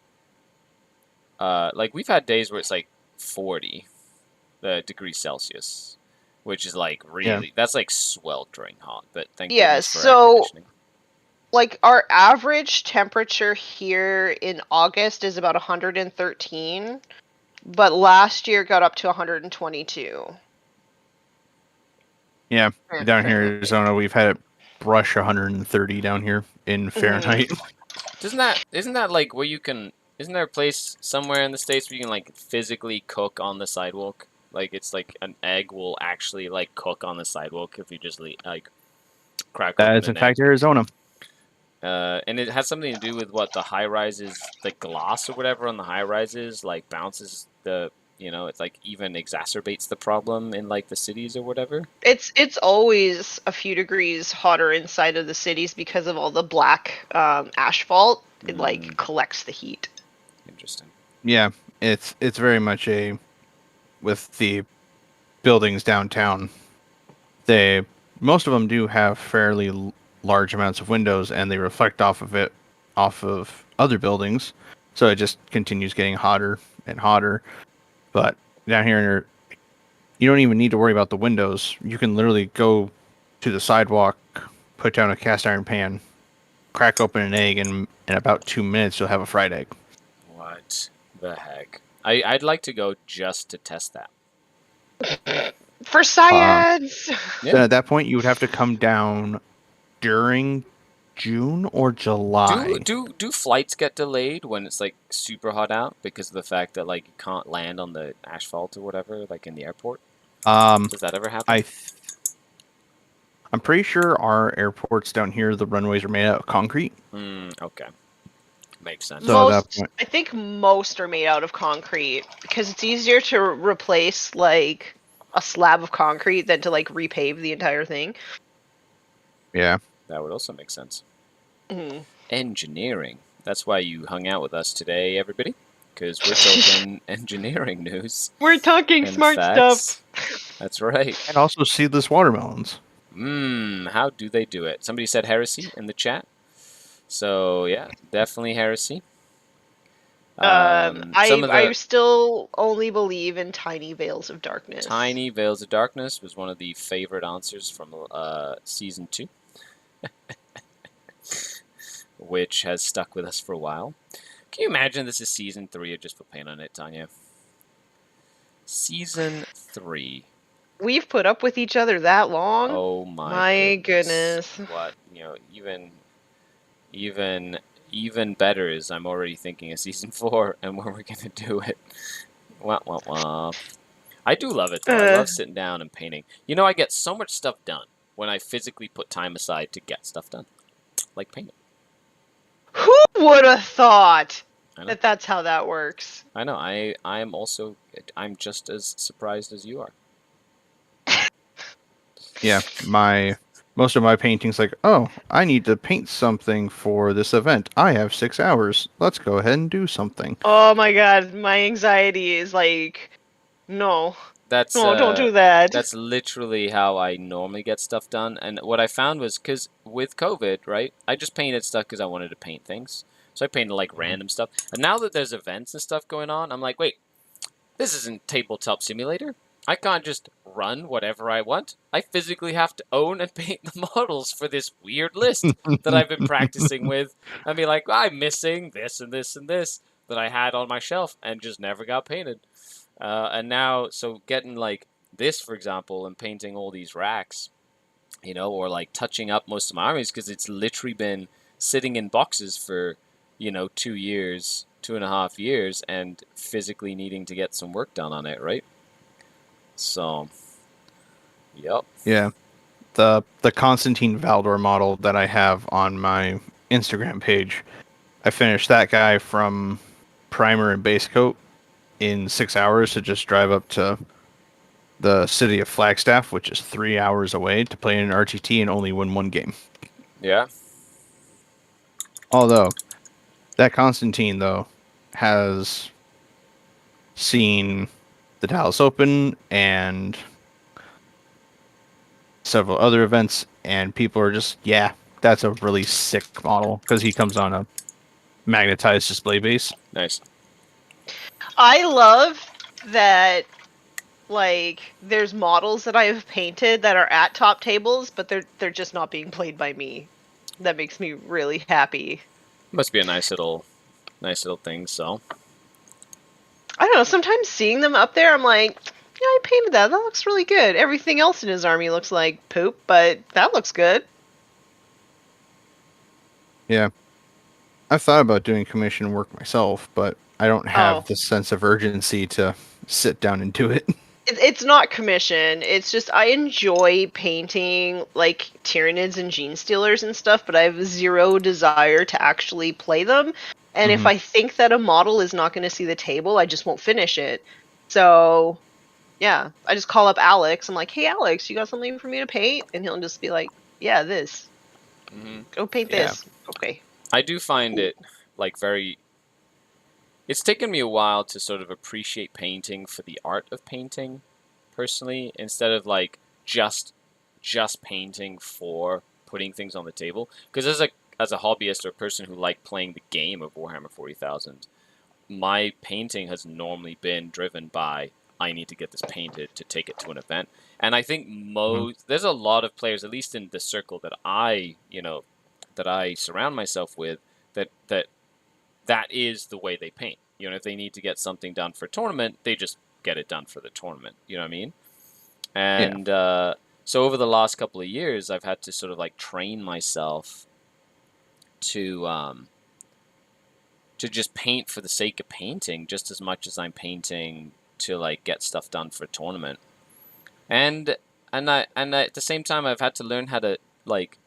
we've had days where it's like 40 degrees Celsius, which is like really that's like sweltering hot. But thank goodness for air conditioning. Like our average temperature here in August is about 113, but last year got up to 122. Yeah, down here in Arizona, we've had it brush 130 down here in Fahrenheit. Isn't that like where you can? Isn't there a place somewhere in the States where you can like physically cook on the sidewalk? Like it's like an egg will actually like cook on the sidewalk if you just like crack. That is in fact Arizona. And it has something to do with what the high rises, the glass or whatever on the high rises, like bounces it's like even exacerbates the problem in like the cities or whatever. It's always a few degrees hotter inside of the cities because of all the black asphalt. It like collects the heat. Interesting. Yeah, it's very much with the buildings downtown. Most of them do have fairly large amounts of windows, and they reflect off of other buildings, so it just continues getting hotter and hotter. But down here, you don't even need to worry about the windows. You can literally go to the sidewalk, put down a cast iron pan, crack open an egg, and in about 2 minutes you'll have a fried egg. What the heck? I'd like to go just to test that. For science! Then at that point, you would have to come down during June or July. Do flights get delayed when it's like super hot out because of the fact that like you can't land on the asphalt or whatever, like in the airport? Does that ever happen? I'm pretty sure our airports down here, the runways are made out of concrete. Okay. Makes sense. So I think most are made out of concrete because it's easier to replace like a slab of concrete than to like repave the entire thing. Yeah. That would also make sense. Mhm. Engineering. That's why you hung out with us today, everybody. Because we're talking engineering news We're talking and smart facts. stuff. That's right. And also seedless watermelons. How do they do it? Somebody said heresy in the chat. So, yeah, definitely heresy. Some of I the still only believe in tiny veils of darkness. tiny veils of darkness was one of the favorite answers from season 2, which has stuck with us for a while. Can you imagine this is season 3 of Just Put Paint on It, Tanya? Season 3. We've put up with each other that long. Oh my goodness. What, even better is I'm already thinking of season 4 and when we're gonna do it. Wah, wah, wah. I do love it though. I love sitting down and painting. I get so much stuff done when I physically put time aside to get stuff done, like painting. Who would have thought I know. that that's how that works? I know. I'm just as surprised as you are. Yeah, most of my paintings like, oh, I need to paint something for this event. I have 6 hours. Let's go ahead and do something. Oh my god, my anxiety is like, no, That's don't do that. That's literally how I normally get stuff done. And what I found was because with COVID, right, I just painted stuff because I wanted to paint things. So I painted like random stuff. And now that there's events and stuff going on, I'm like, wait, this isn't Tabletop Simulator. I can't just run whatever I want. I physically have to own and paint the models for this weird list that I've been practicing with. And be like, I'm missing this and this and this that I had on my shelf and just never got painted. And now, so getting like this, for example, and painting all these racks, or like touching up most of my armies because it's literally been sitting in boxes for, 2 years, 2.5 years, and physically needing to get some work done on it, right? So, yep. Yeah. The Constantine Valdor model that I have on my Instagram page, I finished that guy from primer and base coat in 6 hours to just drive up to the city of Flagstaff, which is 3 hours away, to play in an RTT and only win 1 game. Yeah. Although, that Constantine, though, has seen the Dallas Open and several other events, and people are just, yeah, that's a really sick model, because he comes on a magnetized display base. Nice. I love that, like, there's models that I have painted that are at top tables, but they're just not being played by me. That makes me really happy. Must be a nice little thing, so. I don't know, sometimes seeing them up there, I'm like, yeah, I painted that. That looks really good. Everything else in his army looks like poop, but that looks good. Yeah. I've thought about doing commission work myself, but I don't have the sense of urgency to sit down and do it. It's not commission. It's just I enjoy painting like Tyranids and Gene Stealers and stuff, but I have zero desire to actually play them. And if I think that a model is not going to see the table, I just won't finish it. So, yeah, I just call up Alex. I'm like, hey, Alex, you got something for me to paint? And he'll just be like, yeah, this. Go paint this. Okay. I do find it like very. It's taken me a while to sort of appreciate painting for the art of painting, personally, instead of like just painting for putting things on the table. Because as a hobbyist or a person who liked playing the game of Warhammer 40,000, my painting has normally been driven by I need to get this painted to take it to an event. And I think there's a lot of players, at least in the circle that I surround myself with, that is the way they paint. If they need to get something done for a tournament, they just get it done for the tournament. You know what I mean? And so over the last couple of years, I've had to sort of like train myself to just paint for the sake of painting, just as much as I'm painting to like get stuff done for a tournament. And at the same time, I've had to learn how to like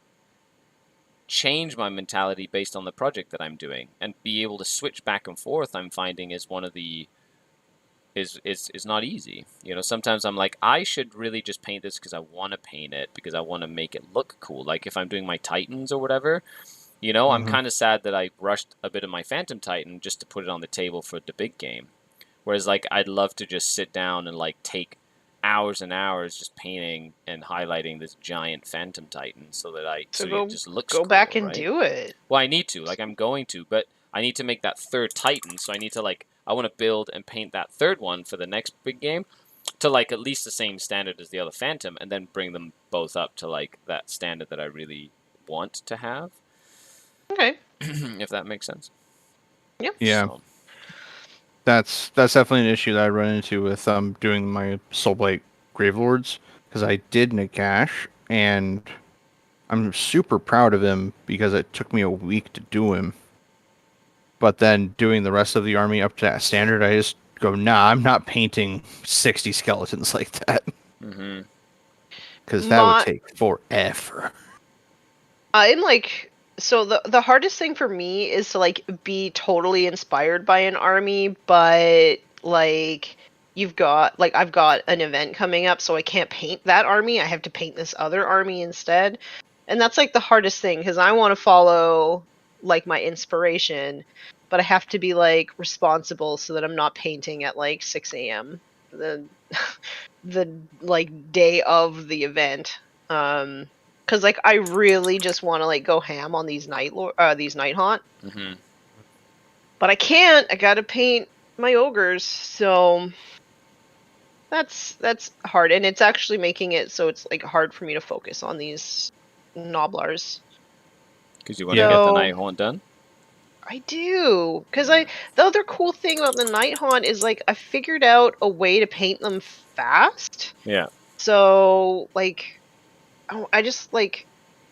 change my mentality based on the project that I'm doing and be able to switch back and forth. I'm finding is one of the is not easy. You know, sometimes I'm like, I should really just paint this because I want to paint it, because I want to make it look cool. Like if I'm doing my Titans or whatever, you know, I'm Mhm. kind of sad that I rushed a bit of my Phantom Titan just to put it on the table for the big game. Whereas like I'd love to just sit down and like take hours and hours just painting and highlighting this giant Phantom Titan so that So it just looks go cool, back and right? do it. Well, I need to, like I'm going to, but I need to make that third Titan, so I need to like I want to build and paint that third one for the next big game to like at least the same standard as the other Phantom, and then bring them both up to like that standard that I really want to have, Okay. if that makes sense. Yep. Yeah, So, that's definitely an issue that I run into with doing my Soulblight Gravelords, because I did Nagash, and I'm super proud of him because it took me a week to do him. But then doing the rest of the army up to that standard, I just go, nah, I'm not painting 60 skeletons like that, mm-hmm. because that would My take forever. I'm like, so the hardest thing for me is to like be totally inspired by an army, but like I've got an event coming up, so I can't paint that army. I have to paint this other army instead. And that's like the hardest thing because I want to follow like my inspiration, but I have to be like responsible so that I'm not painting at like 6 a.m. the the like day of the event. Because like I really just want to like go ham on these these night haunt, Mm-hmm. but I can't. I gotta paint my ogres, so that's hard, and it's actually making it so it's like hard for me to focus on these Noblars. Because you want to get the So Night Haunt done. I do, because the other cool thing about the night haunt is like I figured out a way to paint them fast. Yeah. So like I just like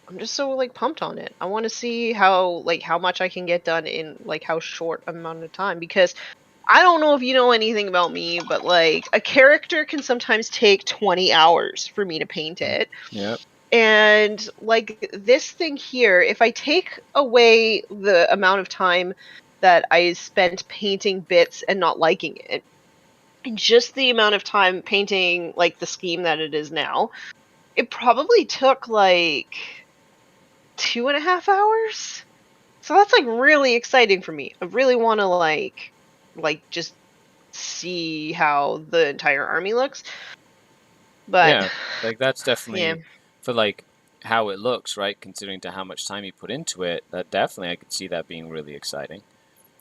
I'm just so like pumped on it. I want to see how much I can get done in like how short amount of time, because I don't know if you know anything about me, but like a character can sometimes take 20 hours for me to paint it. Yeah. And like this thing here, if I take away the amount of time that I spent painting bits and not liking it, and just the amount of time painting like the scheme that it is now, it probably took like 2.5 hours. So that's like really exciting for me. I really want to like just see how the entire army looks. But Yeah. Like that's yeah, definitely for like how it looks, right? Considering to how much time you put into it, that definitely I could see that being really exciting.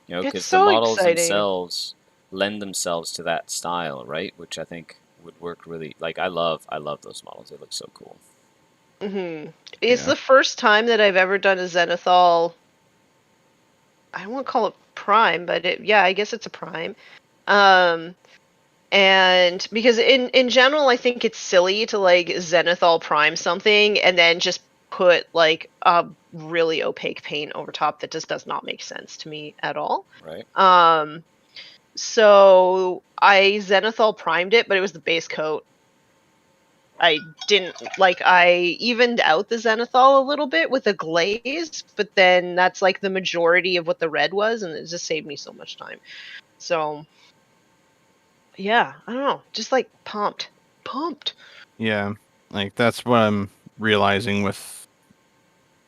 You know, it's because the so models exciting. themselves lend themselves to that style, right? Which I think would work really. Like I love those models. They look so cool. It's Yeah. the first time that I've ever done a Zenithal. I won't call it prime, but yeah, I guess it's a prime. Um, and because in general, I think it's silly to like Zenithal prime something and then just put like a really opaque paint over top that just does not make sense to me at all. Right. So I Zenithal primed it, but it was the base coat. I didn't like I evened out the Zenithal a little bit with a glaze, but then that's like the majority of what the red was, and it just saved me so much time. So yeah, I don't know, just like pumped. Yeah, like that's what I'm realizing with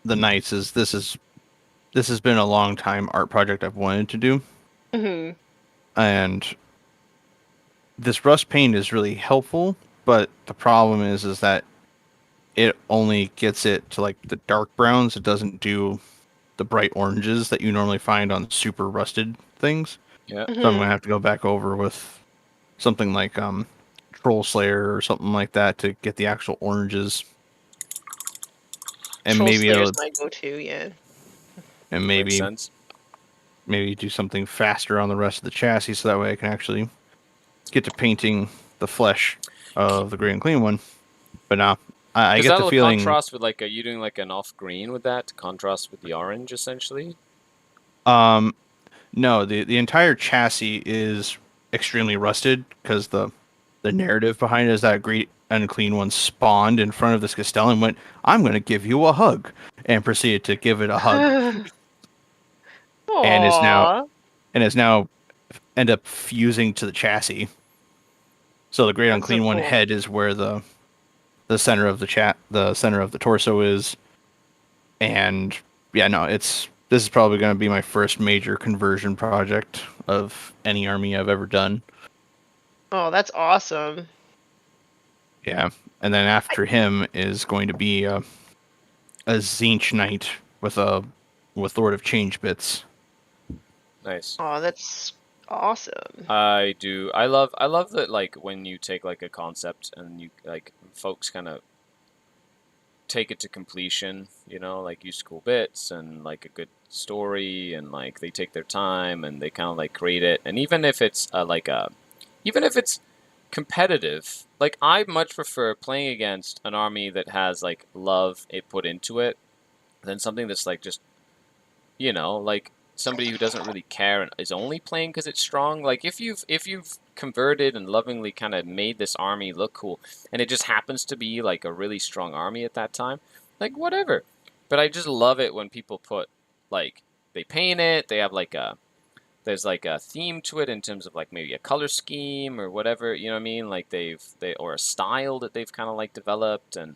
the Knights is this has been a long time art project I've wanted to do, Hmm. and this rust paint is really helpful. But the problem is that it only gets it to like the dark browns. It doesn't do the bright oranges that you normally find on super rusted things. Yeah. So I'm Hmm. gonna have to go back over with something like Troll Slayer or something like that to get the actual oranges, and Troll maybe Slayer's it'll my go-to, yeah. and Makes maybe sense. maybe do something faster on the rest of the chassis so that way I can actually get to painting the flesh of the gray and clean one. But nah, I Because get the that'll feeling contrast with like, are you doing like an off green with that to contrast with the orange essentially? um no, the entire chassis is extremely rusted because the narrative behind it is that great unclean one spawned in front of this Castell and went, I'm going to give you a hug, and proceeded to give it a hug, and is now Aww. and is now end up fusing to the chassis. So the Great That's so Unclean One cool. head is where the center of the center of the torso is, and yeah, no, this is probably going to be my first major conversion project of any army I've ever done. Oh, that's awesome. Yeah, and then after him is going to be a Zinch Knight with Lord of Change bits. Nice. Oh, that's awesome. I do. I love that, like, when you take like a concept and you like folks kind of take it to completion, you know, like use cool bits and like a good story, and like they take their time and they kind of like create it. And even if it's even if it's competitive, like I much prefer playing against an army that has like love it put into it than something that's like just, you know, like somebody who doesn't really care and is only playing because it's strong. Like if you've converted and lovingly kind of made this army look cool, and it just happens to be like a really strong army at that time, like whatever. But I just love it when people put like they paint it, they have like a there's like a theme to it in terms of like maybe a color scheme or whatever, you know what I mean? Like they or a style that they've kind of like developed, and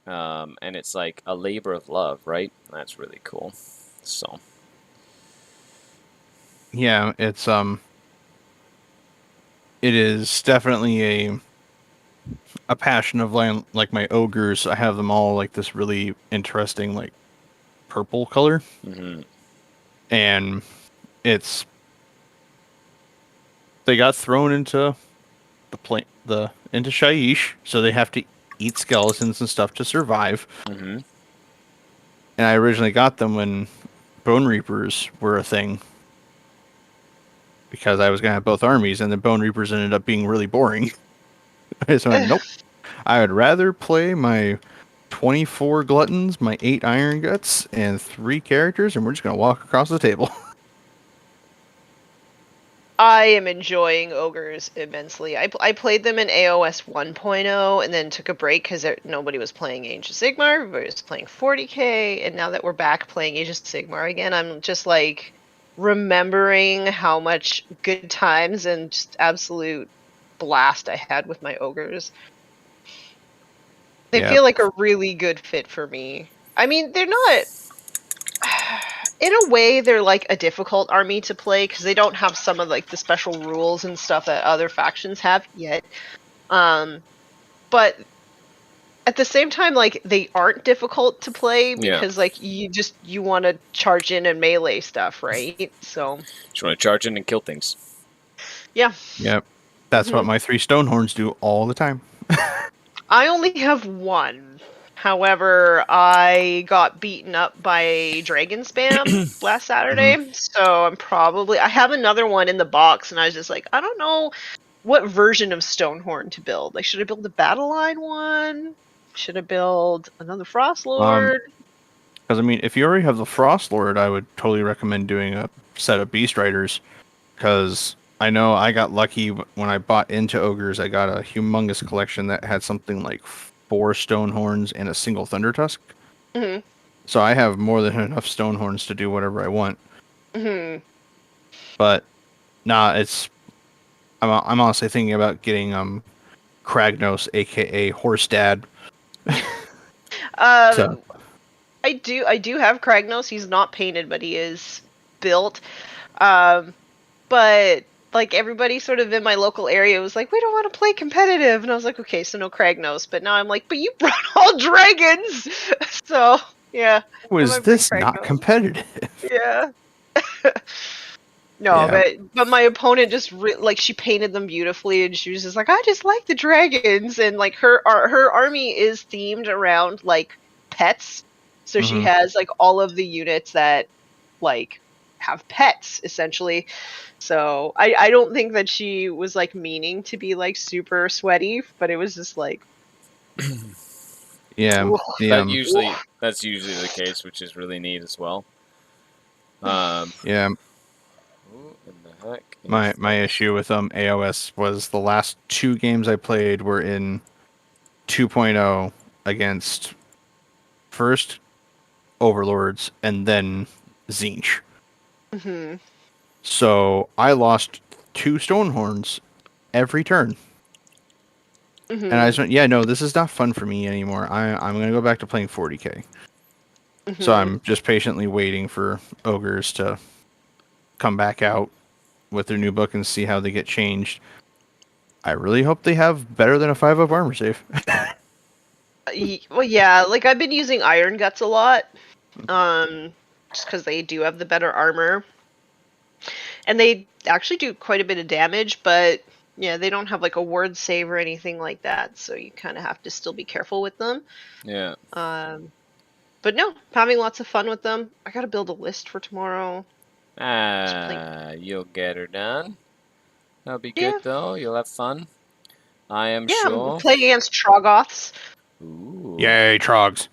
it's like a labor of love, right? That's really cool. So Yeah, it is definitely a passion of mine. Like my ogres, I have them all like this really interesting like purple color, mhm. and it's they got thrown into into Shaiish, so they have to eat skeletons and stuff to survive. Mhm. And I originally got them when Bone Reapers were a thing, because I was gonna have both armies, and the Bone Reapers ended up being really boring. So I went, nope. I would rather play my 24 gluttons, my 8 iron guts, and 3 characters, and we're just gonna walk across the table. I am enjoying ogres immensely. I played them in AOS 1.0 and then took a break because nobody was playing Age of Sigmar. Everybody was playing 40k, and now that we're back playing Age of Sigmar again, I'm just like remembering how much good times and just absolute blast I had with my ogres. They Yeah. feel like a really good fit for me. I mean, they're not. In a way, they're like a difficult army to play because they don't have some of like the special rules and stuff that other factions have yet. But at the same time, like they aren't difficult to play Yeah. because like you want to charge in and melee stuff, right? So Just want to charge in and kill things. yeah, Yep. That's what my 3 Stonehorns do all the time. I only have one. However, I got beaten up by dragon spam last Saturday, so I have another one in the box, and I was just like, I don't know what version of Stonehorn to build. Like, should I build the Battle Line one? Should I build another Frost Lord? Because I mean, if you already have the Frost Lord, I would totally recommend doing a set of Beast Riders. Because I know I got lucky when I bought into ogres. I got a humongous collection that had something like 4 Stonehorns and a single Thunder Tusk. hmm So I have more than enough Stonehorns to do whatever I want. hmm But nah, I'm honestly thinking about getting Kragnos, aka Horse Dad. So I do have Kragnos. He's not painted, but he is built. But like everybody sort of in my local area was like, we don't want to play competitive, and I was like, okay, so no Kragnos. But now I'm like, but you brought all dragons, so yeah. was this not Kragnos. competitive? Yeah. No, Yeah. but my opponent just like she painted them beautifully, and she was just like, I just like the dragons, and like her army is themed around like pets, so she Mhm. has like all of the units that like have pets essentially. So I don't think that she was like meaning to be like super sweaty, but it was just like Yeah. ooh. That's usually the case, which is really neat as well. Who Yeah. in the heck? My issue with AOS was the last 2 games I played were in 2.0 against first Overlords and then Zinch. hmm So I lost 2 Stonehorns every turn. Mhm. And I just went, yeah, no, this is not fun for me anymore. I'm going to go back to playing 40k. So Mhm. I'm just patiently waiting for ogres to come back out with their new book and see how they get changed. I really hope they have better than a 5-up armor save. Well, yeah, like I've been using Iron Guts a lot, just because they do have the better armor, and they actually do quite a bit of damage. But yeah, they don't have like a ward save or anything like that, so you kind of have to still be careful with them. Yeah. But no, having lots of fun with them. I gotta build a list for tomorrow. You'll get her done. That'll be good Yeah, though. You'll have fun. I am yeah, I'm sure. playing against Troggoths. Ooh. Yay, Trogs.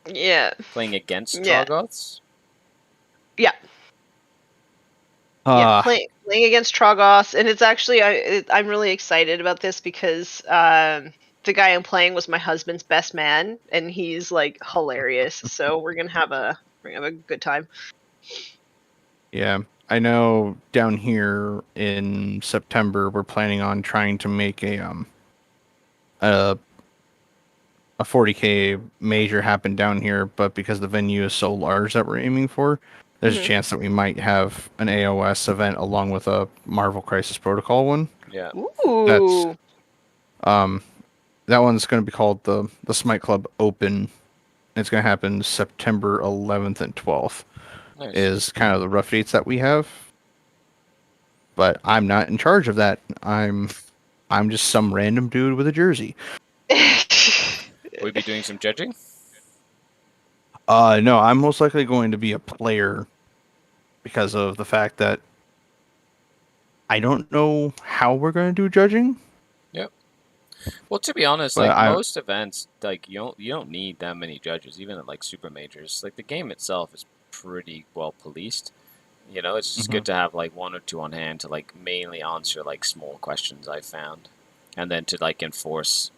Yeah, Playing against yeah, Troggoths? yeah. Yeah, playing against Troggoth, and it's actually I'm really excited about this because the guy I'm playing was my husband's best man, and he's like hilarious. So we're gonna have a good time. Yeah, I know down here in September we're planning on trying to make a a 40k major happen down here, but because the venue is so large that we're aiming for, there's a Hmm. chance that we might have an AOS event along with a Marvel Crisis Protocol one. Yeah. That's Ooh, um that one's going to be called the Smite Club Open. It's going to happen September 11th and 12th. Nice. Is kind of the rough dates that we have. But I'm not in charge of that. I'm just some random dude with a jersey. Will you be doing some judging? No, I'm most likely going to be a player because of the fact that I don't know how we're going to do judging. Yep. Well, to be honest, But like I most events, like you don't need that many judges, even at like super majors. Like the game itself is pretty well policed. You know, it's just good to have like one or two on hand to like mainly answer like small questions I found, and then to like enforce,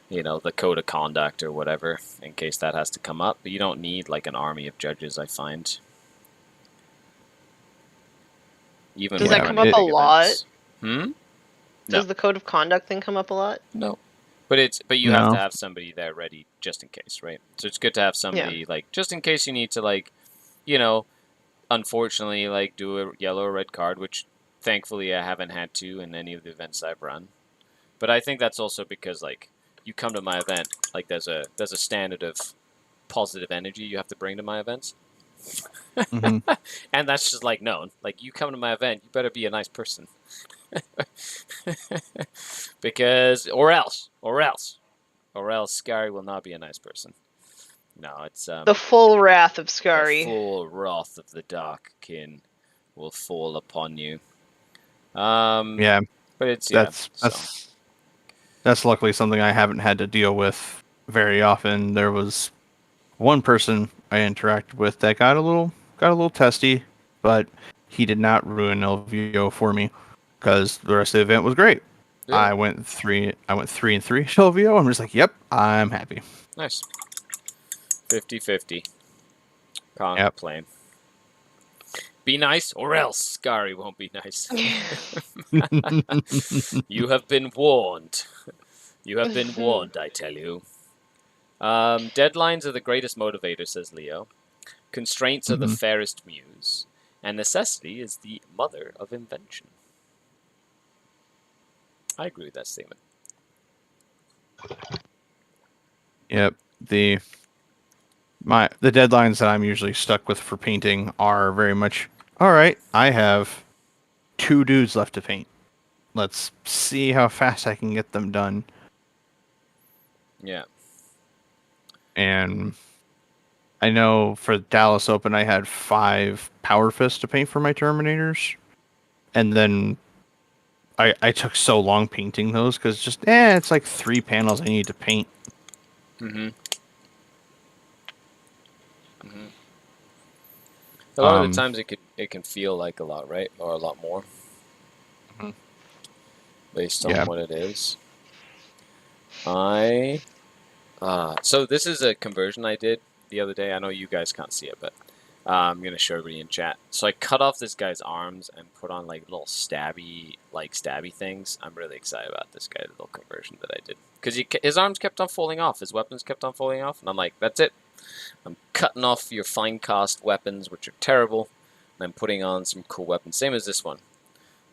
the code of conduct or whatever in case that has to come up. But you don't need like an army of judges, I find. Even does when that yeah, you're come in up a big lot? events. Hmm. No. Does the code of conduct thing come up a lot? No. But you have to no. have somebody there ready just in case, right? So it's good to have Yeah. somebody like just in case you need to like, you know, unfortunately like do a yellow or red card, which thankfully I haven't had to in any of the events I've run. But I think that's also because like you come to my event, like there's a standard of positive energy you have to bring to my events. Hmm. And that's just like known. Like you come to my event, you better be a nice person. Because or else Skari will not be a nice person. No, it's The full wrath of the Skari. full wrath of the Dark Kin will fall upon you. Yeah, But it's that's so that's luckily something I haven't had to deal with very often. There was one person I interacted with that got a little testy, but he did not ruin LVO for me because the rest of the event was great. yeah, I went 3-3 LVO. I'm just like, yep, I'm happy. nice. 50-50. Can't Yep. complain. Be nice, or else Skari won't be nice. You have been warned. You have been warned, I tell you. Deadlines are the greatest motivator, says Leo. Constraints are the Mhm. fairest muse. And necessity is the mother of invention. I agree with that statement. Yep. The deadlines that I'm usually stuck with for painting are very much all right. I have 2 dudes left to paint. Let's see how fast I can get them done. Yeah. And I know for Dallas Open, I had 5 Power Fists to paint for my Terminators, and then I took so long painting those because it's like 3 panels I need to paint. Mm-hmm. Mm-hmm. A lot of the times it can feel like a lot, right? Or a lot more. Mhm. Based on Yeah. what it is. So this is a conversion I did the other day. I know you guys can't see it, but I'm gonna show everybody in chat. So I cut off this guy's arms and put on like little stabby things. I'm really excited about this guy, little conversion that I did, because his arms kept on falling off, his weapons kept on falling off, and I'm like, that's it. I'm cutting off your fine cost weapons, which are terrible, and I'm putting on some cool weapons. Same as this one.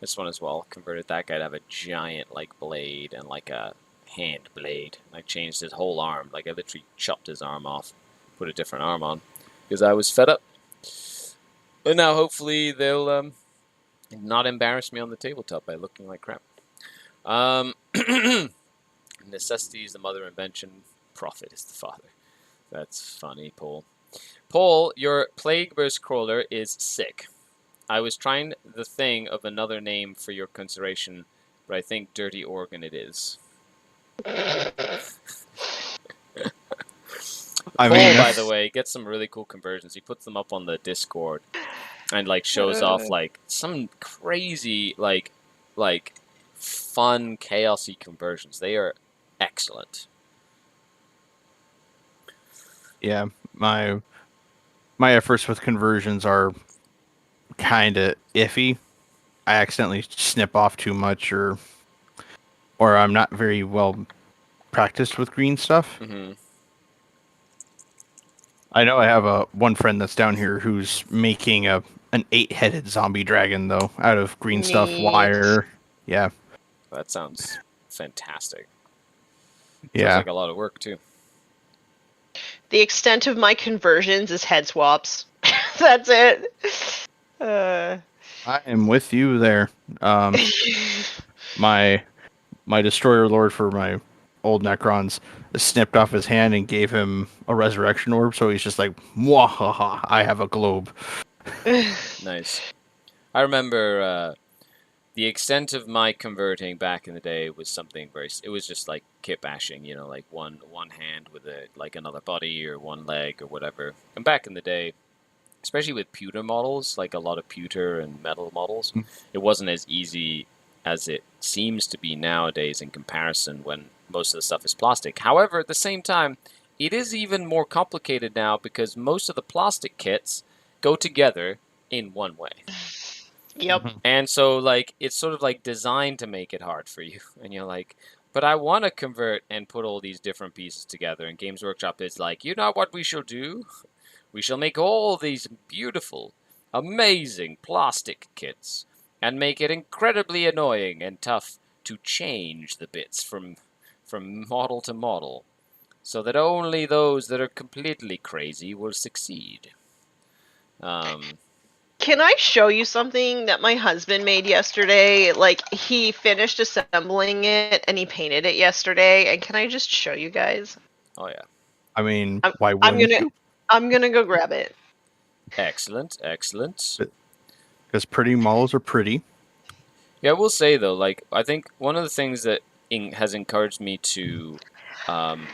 This one as well. Converted that guy to have a giant like blade and like a hand blade. I changed his whole arm. Like I literally chopped his arm off, put a different arm on, because I was fed up. And now hopefully they'll not embarrass me on the tabletop by looking like crap. Necessity is the mother of invention. Profit is the father. That's funny, Paul. Paul, your Plague Burst Crawler is sick. I was trying the thing of another name for your consideration, but I think Dirty Organ it is. I Paul, mean, by the way, gets some really cool conversions. He puts them up on the Discord and like shows off like some crazy like fun chaosy conversions. They are excellent. yeah, my efforts with conversions are kind of iffy. I accidentally snip off too much, or I'm not very well practiced with green stuff. Mm-hmm. I know I have one friend that's down here who's making an 8-headed zombie dragon though out of green stuff, Neat. wire. Yeah, That sounds fantastic. Sounds yeah. like a lot of work too. The extent of my conversions is head swaps. That's it. I am with you there. My destroyer lord for my old Necrons snipped off his hand and gave him a resurrection orb, so he's just like, "Mwahaha! I have a globe." Nice. I remember the extent of my converting back in the day was something very. It was just like kit bashing, you know, like one hand with like another body or one leg or whatever. And back in the day, especially with pewter models, like a lot of pewter and metal models, it wasn't as easy as it seems to be nowadays in comparison when most of the stuff is plastic. However, at the same time, it is even more complicated now because most of the plastic kits go together in one way. Yep. And so, like, it's sort of like designed to make it hard for you. And you're like, but I want to convert and put all these different pieces together. And Games Workshop is like, you know what we shall do? We shall make all these beautiful, amazing plastic kits and make it incredibly annoying and tough to change the bits from model to model so that only those that are completely crazy will succeed. Can I show you something that my husband made yesterday? Like, he finished assembling it and he painted it yesterday. And can I just show you guys? Oh, yeah. I mean, I'm why wouldn't you? I'm gonna go grab it. Excellent, excellent. Because pretty models are pretty. Yeah, I will say though, like I think one of the things that has encouraged me to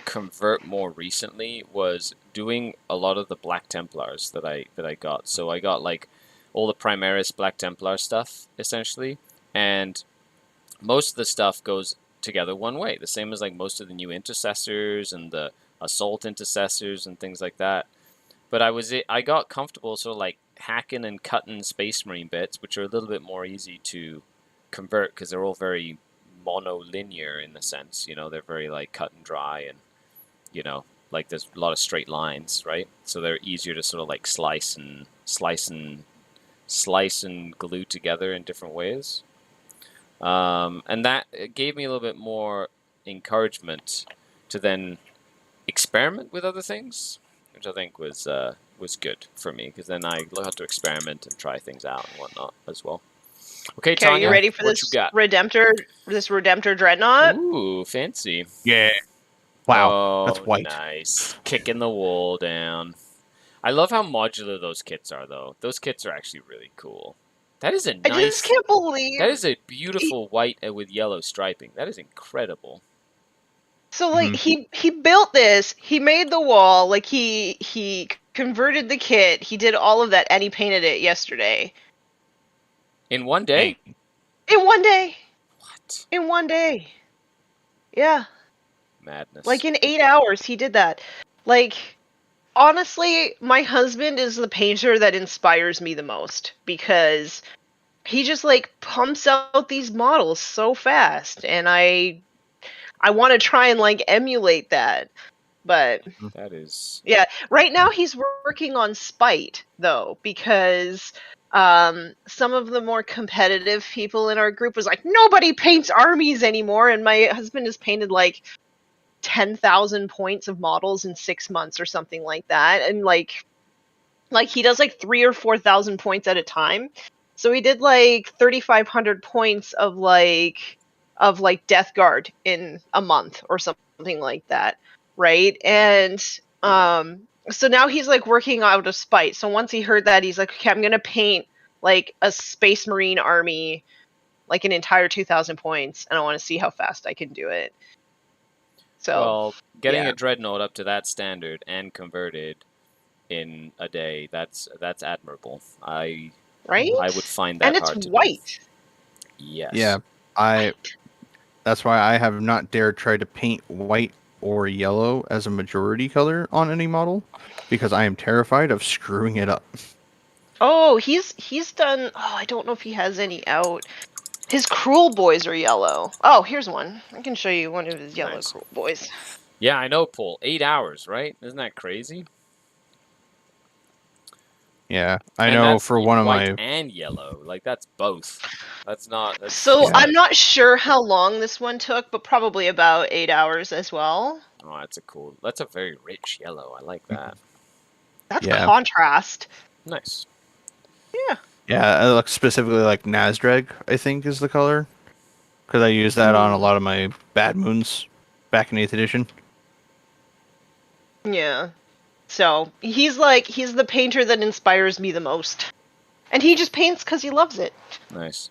convert more recently was doing a lot of the Black Templars that I got. So I got like all the Primaris Black Templar stuff essentially, and most of the stuff goes together one way. The same as like most of the new intercessors and the assault intercessors and things like that. But I got comfortable sort of like hacking and cutting Space Marine bits, which are a little bit more easy to convert because they're all very monolinear in a sense. You know, they're very like cut and dry, and you know, like there's a lot of straight lines, right? So they're easier to sort of like slice and glue together in different ways. And that gave me a little bit more encouragement to then experiment with other things, which I think was good for me because then I had to experiment and try things out and whatnot as well. Okay, Okay, are Tanya, you ready for what this you got? Redemptor Dreadnought? Ooh, fancy. Yeah. Wow, Oh, that's white. Nice. Kicking the wall down. I love how modular those kits are, though. Those kits are actually really cool. That is a I just nice. can't believe. That is a beautiful white with yellow striping. That is incredible. So like he built this, he made the wall, like he converted the kit, he did all of that, and he painted it yesterday. In one day? In one day. What? In one day. Yeah. Madness. Like in 8 hours he did that. Like honestly, my husband is the painter that inspires me the most because he just like pumps out these models so fast, and I want to try and like emulate that. But That is yeah, right now he's working on Spite though, because some of the more competitive people in our group was like, nobody paints armies anymore, and my husband has painted like 10,000 points of models in 6 months or something like that, and like he does like 3 or 4,000 points at a time. So he did like 3,500 points of like Death Guard in a month or something like that, right? And so now he's like working out of Spite. So once he heard that, he's like, okay, I'm gonna paint like a Space Marine army, like an entire 2,000 points, and I want to see how fast I can do it. So well, getting yeah. a dreadnought up to that standard and converted in a day. That's admirable. Right? I would find And that it's hard to do. white. Yes. Yeah, that's why I have not dared try to paint white or yellow as a majority color on any model, because I am terrified of screwing it up. Oh, he's done. Oh, I don't know if he has any out. His Cruel Boys are yellow. Oh, here's one. I can show you one of his yellow Nice. Cruel Boys. Yeah, I know, Paul. 8 hours, right? Isn't that crazy? Yeah, I And know that's for one of white my and yellow. Like that's both. That's not. That's So Yeah. I'm not sure how long this one took, but probably about 8 hours as well. Oh, that's a cool. That's a very rich yellow. I like that. That's Yeah. contrast. Nice. Yeah, I look specifically like Nazdrag, I think is the color, because I use that on a lot of my Bad Moons back in 8th edition. Yeah. So he's the painter that inspires me the most, and he just paints because he loves it. Nice.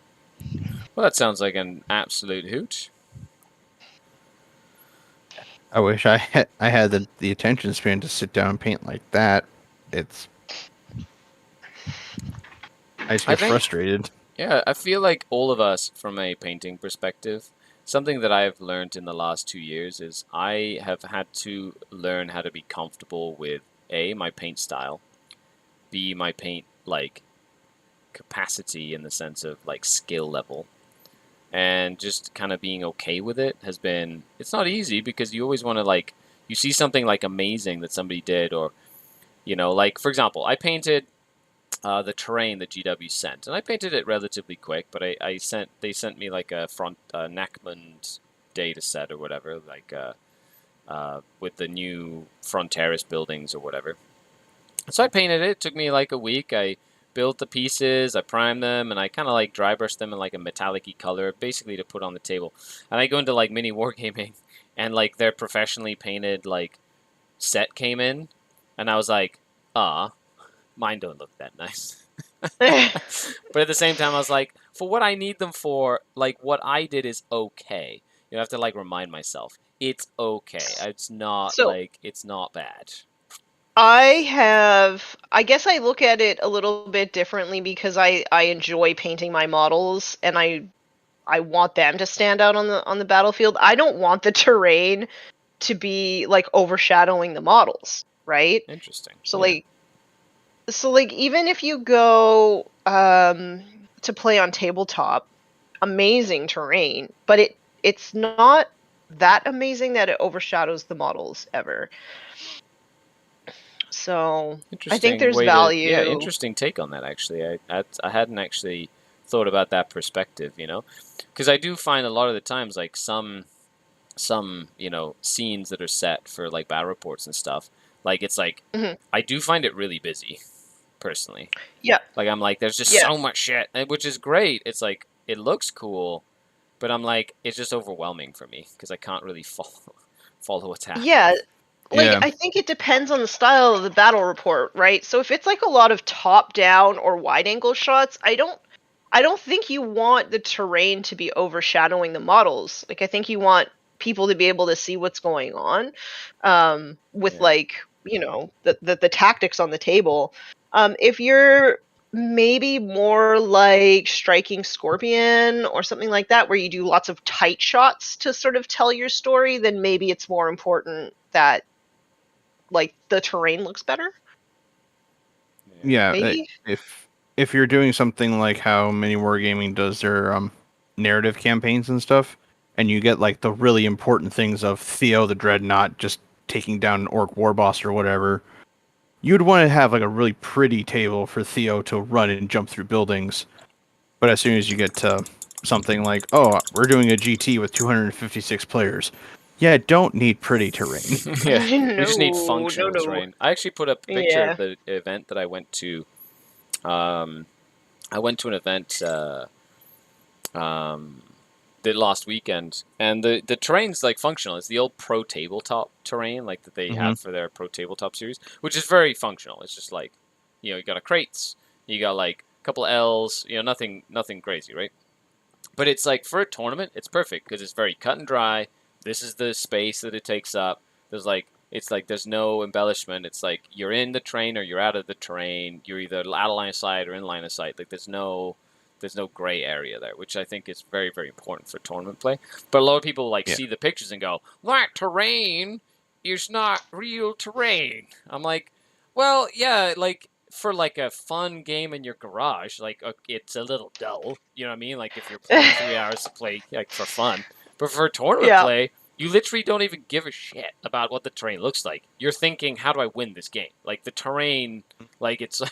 Well, that sounds like an absolute hoot. I wish I had the attention span to sit down and paint like that. It's I just I get think- frustrated. Yeah, I feel like all of us, from a painting perspective, something that I've learned in the last 2 years is I have had to learn how to be comfortable with A, my paint style, B, my paint like capacity in the sense of like skill level, and just kind of being okay with it has been. It's not easy because you always want to like you see something like amazing that somebody did, or like for example, I painted the terrain that GW sent, and I painted it relatively quick. But they sent me like a front Nackmund data set or whatever, like with the new Fronteris buildings or whatever. So I painted it. It took me like a week. I built the pieces, I primed them, and I kind of like dry brushed them in like a metallic-y color, basically to put on the table. And I go into like mini wargaming, and like their professionally painted like set came in, and I was like, mine don't look that nice. But at the same time, I was like, for what I need them for, like what I did is okay. You have to like remind myself, it's okay. It's not So- like it's not bad. I guess I look at it a little bit differently because I enjoy painting my models, and I want them to stand out on the battlefield. I don't want the terrain to be like overshadowing the models, right? Interesting. So Yeah. like even if you go to play on tabletop, amazing terrain, but it's not that amazing that it overshadows the models ever. So I think there's value. Yeah, interesting take on that. Actually, I hadn't actually thought about that perspective. Because I do find a lot of the times like some scenes that are set for like battle reports and stuff. Like it's like Mhm. I do find it really busy, personally. Yeah. Like I'm like there's just Yeah. so much shit, which is great. It's like it looks cool, but I'm like it's just overwhelming for me because I can't really follow what's happening. Yeah. Like, Yeah. I think it depends on the style of the battle report, right? So if it's like a lot of top down or wide angle shots, I don't think you want the terrain to be overshadowing the models. Like I think you want people to be able to see what's going on with Yeah. like, the tactics on the table. If you're maybe more like striking Scorpion or something like that where you do lots of tight shots to sort of tell your story, then maybe it's more important that like the terrain looks better. Yeah, Maybe. if you're doing something like how Mini Wargaming does their narrative campaigns and stuff, and you get like the really important things of Theo the Dreadnought just taking down an orc war boss or whatever, you'd want to have like a really pretty table for Theo to run and jump through buildings. But as soon as you get to something like, oh, we're doing a GT with 256 players, yeah, don't need pretty terrain. Yeah, No, we just need no, functional no. terrain. I actually put up a picture Yeah. of the event that I went to. I went to an event the last weekend, and the terrain's like functional. It's the old Pro Tabletop terrain, like that they have for their Pro Tabletop series, which is very functional. It's just like, you got a crates, you got like a couple of L's, nothing crazy, right? But it's like for a tournament, it's perfect because it's very cut and dry. This is the space that it takes up. It's like there's no embellishment. It's like you're in the terrain or you're out of the terrain. You're either out of line of sight or in line of sight. Like there's no gray area there, which I think is very, very important for tournament play. But a lot of people see the pictures and go, "That terrain is not real terrain." I'm like, well, yeah, like for like a fun game in your garage, like it's a little dull. You know what I mean? Like if you're playing 3 hours to play like for fun, but for tournament play, you literally don't even give a shit about what the terrain looks like. You're thinking, how do I win this game? Like the terrain, like it's like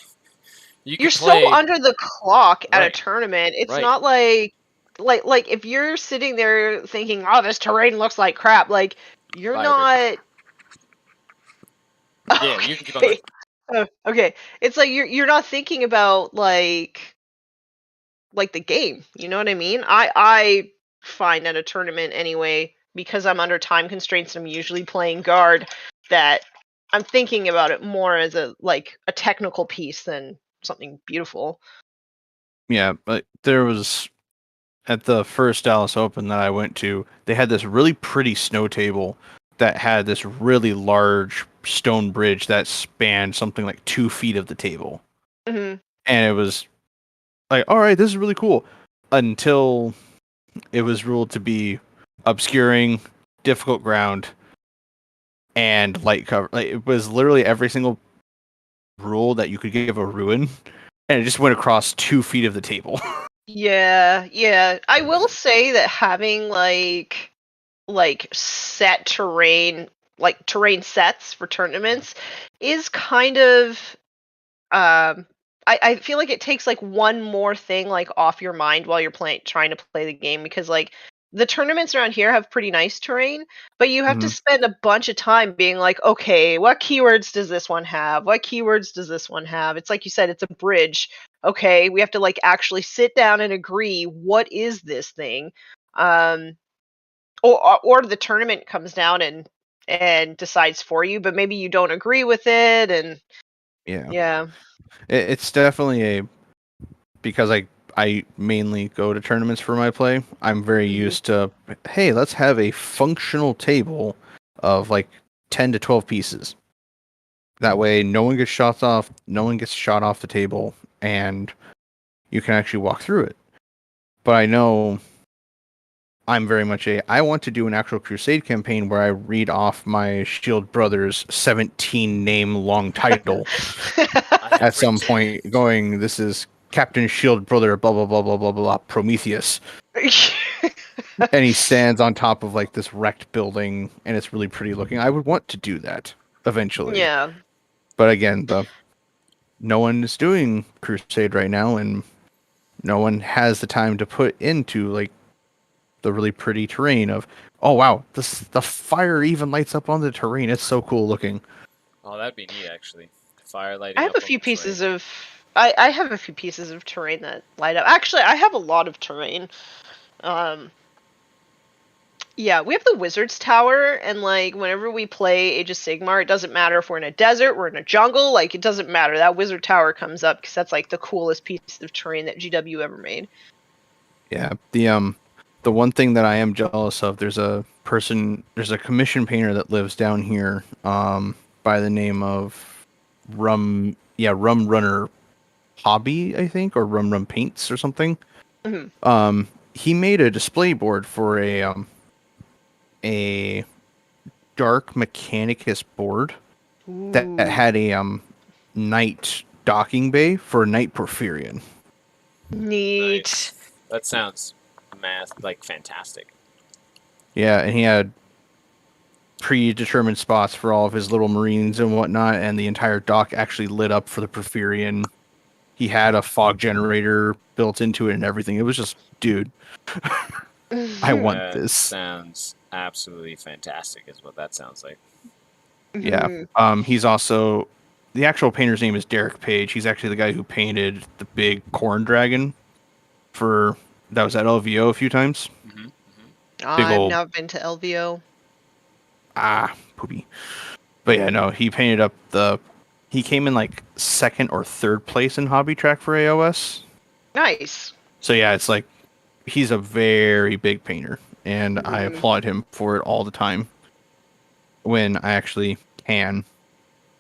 You're so under the clock at a tournament. It's not like if you're sitting there thinking, "Oh, this terrain looks like crap." Like you're not. Yeah, you can keep on going. Okay, it's like you're not thinking about like the game. You know what I mean? I find at a tournament anyway, because I'm under time constraints and I'm usually playing guard, that I'm thinking about it more as a technical piece than something beautiful. Yeah, but there was at the first Dallas Open that I went to, they had this really pretty snow table that had this really large stone bridge that spanned something like 2 feet of the table. Mm-hmm. And it was like, all right, this is really cool. Until it was ruled to be obscuring, difficult ground, and light cover. Like, it was literally every single rule that you could give a ruin, and it just went across 2 feet of the table. Yeah. I will say that having set terrain, like terrain sets for tournaments, is kind of I feel like it takes like one more thing like off your mind while you're trying to play the game, because like the tournaments around here have pretty nice terrain, but you have to spend a bunch of time being like, okay, what keywords does this one have? What keywords does this one have? It's like you said, it's a bridge. Okay, we have to like actually sit down and agree, what is this thing? Or the tournament comes down and decides for you, but maybe you don't agree with it, and yeah. It's definitely because I mainly go to tournaments for my play. I'm very used to, hey, let's have a functional table of like 10 to 12 pieces. That way no one gets shot off the table, and you can actually walk through it. But I know I'm very much I want to do an actual Crusade campaign where I read off my Shield Brothers 17 name long title at some point, going, this is Captain Shield Brother, blah, blah, blah, blah, blah, blah, Prometheus. And he stands on top of like this wrecked building, and it's really pretty looking. I would want to do that eventually. Yeah. But again, no one is doing Crusade right now, and no one has the time to put into like the really pretty terrain of, oh wow, the fire even lights up on the terrain. It's so cool looking. Oh, that'd be neat actually. Fire lighting. I have a few pieces of I have a few pieces of terrain that light up. Actually, I have a lot of terrain. Yeah, we have the Wizard's Tower, and like whenever we play Age of Sigmar, it doesn't matter if we're in a desert, we're in a jungle, like it doesn't matter. That Wizard Tower comes up because that's like the coolest piece of terrain that GW ever made. Yeah, the one thing that I am jealous of, there's a commission painter that lives down here, by the name of Rum Runner Hobby, I think, or Rum Paints or something. He made a display board for a Dark Mechanicus board that Ooh. had a night docking bay for night Porphyrion. Neat. Nice. That sounds like fantastic. Yeah, and he had predetermined spots for all of his little marines and whatnot, and the entire dock actually lit up for the Porphyrion. He had a fog generator built into it and everything. It was just, dude, I want That this. sounds absolutely fantastic, is what that sounds like. Yeah. He's also the actual painter's name is Derek Page. He's actually the guy who painted the big corn dragon that was at LVO a few times. Mm-hmm. I've old- now been to LVO. Poopy. But yeah, no, he painted up he came in like second or third place in Hobby Track for AOS. Nice. So yeah, it's like he's a very big painter, and I Mhm. applaud him for it all the time when I actually can,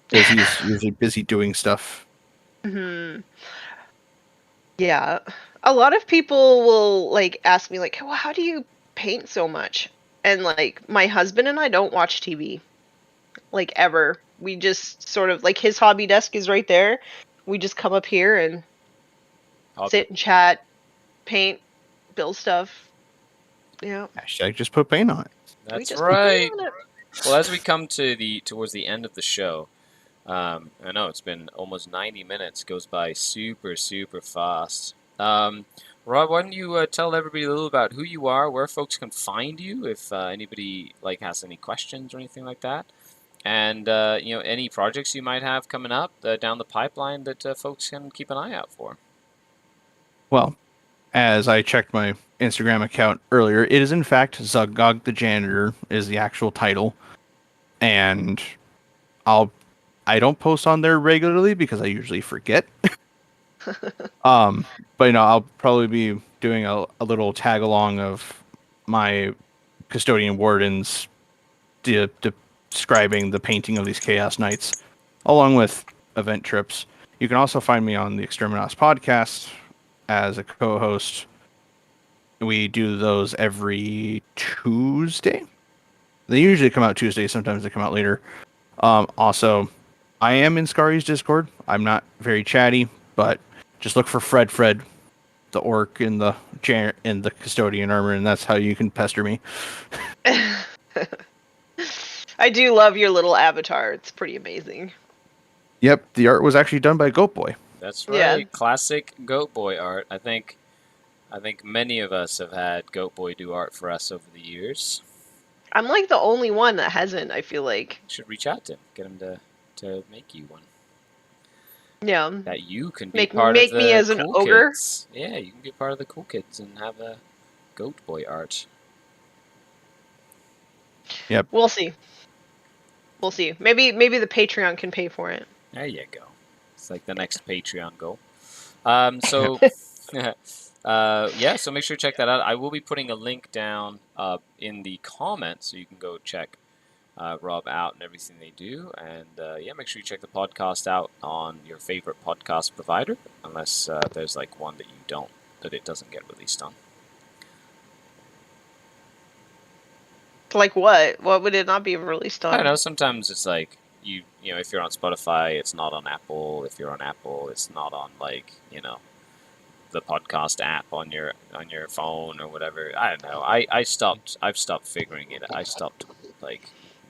because he's usually busy doing stuff. Hmm. Yeah. A lot of people will like ask me like, well, how do you paint so much? And like my husband and I don't watch TV. Like ever. We just sort of like his hobby desk is right there. We just come up here and sit and chat, paint, build stuff. Yeah. Hashtag just put paint on it. We That's just put paint right. on it. Well, as we come towards the end of the show, I know it's been almost 90 minutes. Goes by super, super fast. Rob, why don't you tell everybody a little about who you are, where folks can find you, if anybody has any questions or anything like that, and any projects you might have coming up down the pipeline that folks can keep an eye out for. Well, as I checked my Instagram account earlier, it is in fact Zugog the Janitor is the actual title, and I don't post on there regularly because I usually forget. But I'll probably be doing a little tag along of my custodian wardens describing the painting of these Chaos Knights, along with event trips. You can also find me on the Exterminatus podcast as a co-host. We do those every Tuesday. They usually come out Tuesday. Sometimes they come out later. Also, I am in Skari's Discord. I'm not very chatty, but just look for Fred, the orc in the custodian armor, and that's how you can pester me. I do love your little avatar. It's pretty amazing. Yep, the art was actually done by Goat Boy. That's right. Yeah. Classic Goat Boy art. I think many of us have had Goat Boy do art for us over the years. I'm like the only one that hasn't, I feel like. Should reach out to him, get him to make you one. Yeah. That you can be Make part of the me as an cool ogre? kids. Yeah, you can be part of the cool kids and have a Goat Boy art. Yep. We'll see. We'll see. Maybe the Patreon can pay for it. There you go. It's like the next Patreon goal. So, so make sure to check that out. I will be putting a link down in the comments so you can go check Rob out and everything they do. And make sure you check the podcast out on your favorite podcast provider, unless there's like one that it doesn't get released on. Like what? What would it not be released on? I don't know. Sometimes it's like if you're on Spotify, it's not on Apple. If you're on Apple, it's not on the podcast app on your phone or whatever. I don't know. I've stopped figuring it. I stopped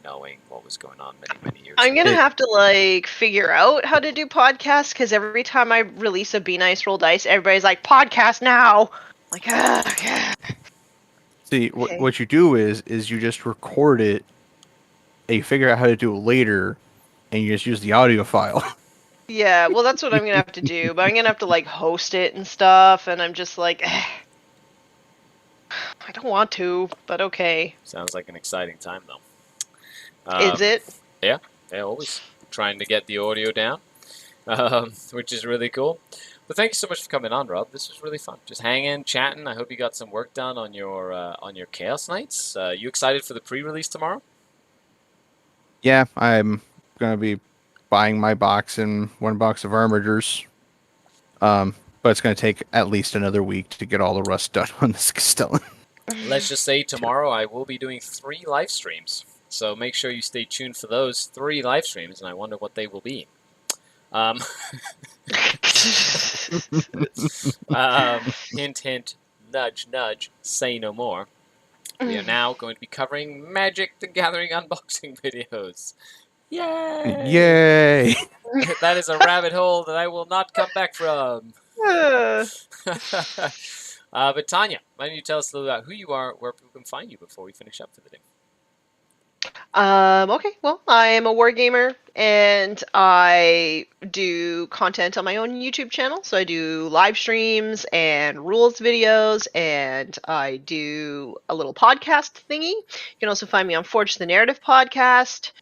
knowing what was going on many years I'm ago. gonna have to figure out how to do podcasts because every time I release a Be Nice Roll Dice, everybody's like, podcast now. Like, okay. See, what you do is you just record it, and you figure out how to do it later, and you just use the audio file. Yeah, well, that's what I'm gonna have to do. But I'm gonna have to host it and stuff, and I'm just like, I don't want to, but okay. Sounds like an exciting time though. Is it? Yeah, always trying to get the audio down, which is really cool. But thank you so much for coming on, Rob. This was really fun. Just hanging, chatting. I hope you got some work done on your Chaos Knights. You excited for the pre-release tomorrow? Yeah, I'm gonna be buying my box and one box of Armigers. But it's gonna take at least another week to get all the rust done on this Castellan. Let's just say tomorrow I will be doing 3 live streams. So make sure you stay tuned for those 3 live streams, and I wonder what they will be. Hint, hint, nudge, nudge, say no more. We are now going to be covering Magic the Gathering unboxing videos. Yay! Yay! That is a rabbit hole that I will not come back from. But Tanya, why don't you tell us a little about who you are, where people can find you before we finish up for the day? Okay, well, I am a wargamer, and I do content on my own YouTube channel. So I do live streams and rules videos, and I do a little podcast thingy. You can also find me on Forge the Narrative podcast.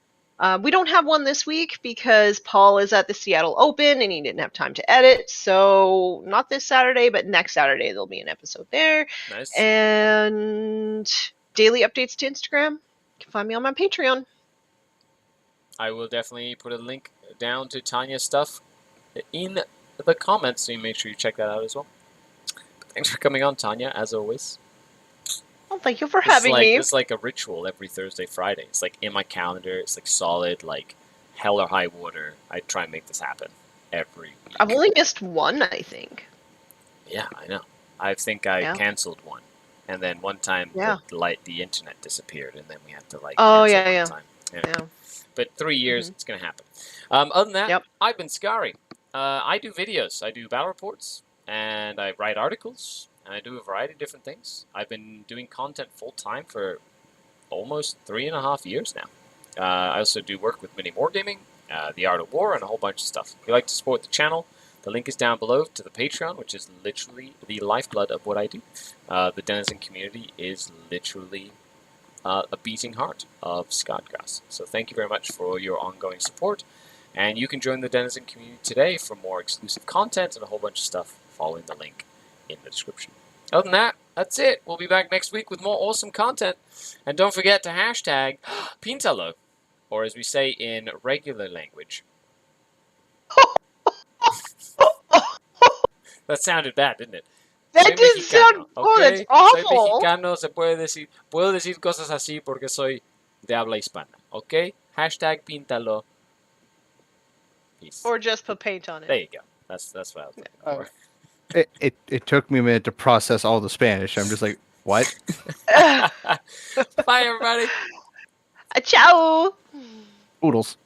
We don't have one this week because Paul is at the Seattle Open and he didn't have time to edit. So not this Saturday, but next Saturday there'll be an episode there. Nice. And daily updates to Instagram. You can find me on my Patreon. I will definitely put a link down to Tanya's stuff in the comments, so you make sure you check that out as well. Thanks for coming on, Tanya, as always. Well, thank you for having me. It's like a ritual every Thursday, Friday. It's like in my calendar. It's like solid, like hell or high water. I try and make this happen every week. I've only missed one, I think. Yeah, I know. I think I canceled one. And then one time the internet disappeared, and then we had to cancel one time. Yeah. But 3 years, it's going to happen. Other than that, I've been Skari. I do videos. I do battle reports, and I write articles, and I do a variety of different things. I've been doing content full-time for almost 3.5 years now. I also do work with Mini Wargaming, The Art of War, and a whole bunch of stuff. If you'd like to support the channel, the link is down below to the Patreon, which is literally the lifeblood of what I do. The Denizen community is literally a beating heart of SkaredCast. So thank you very much for your ongoing support. And you can join the Denizen community today for more exclusive content and a whole bunch of stuff following the link in the description. Other than that, that's it. We'll be back next week with more awesome content. And don't forget to hashtag Pintalo, or as we say in regular language. That sounded bad, didn't it? That did sound... Oh, that's awful. Soy mexicano, se puede decir... Puedo decir cosas así porque soy de habla hispana, ¿ok? Hashtag Pintalo. Peace. Or just put paint on it. There you go. That's what I was looking for. It took me a minute to process all the Spanish. I'm just like, what? Bye, everybody. Ciao. Oodles.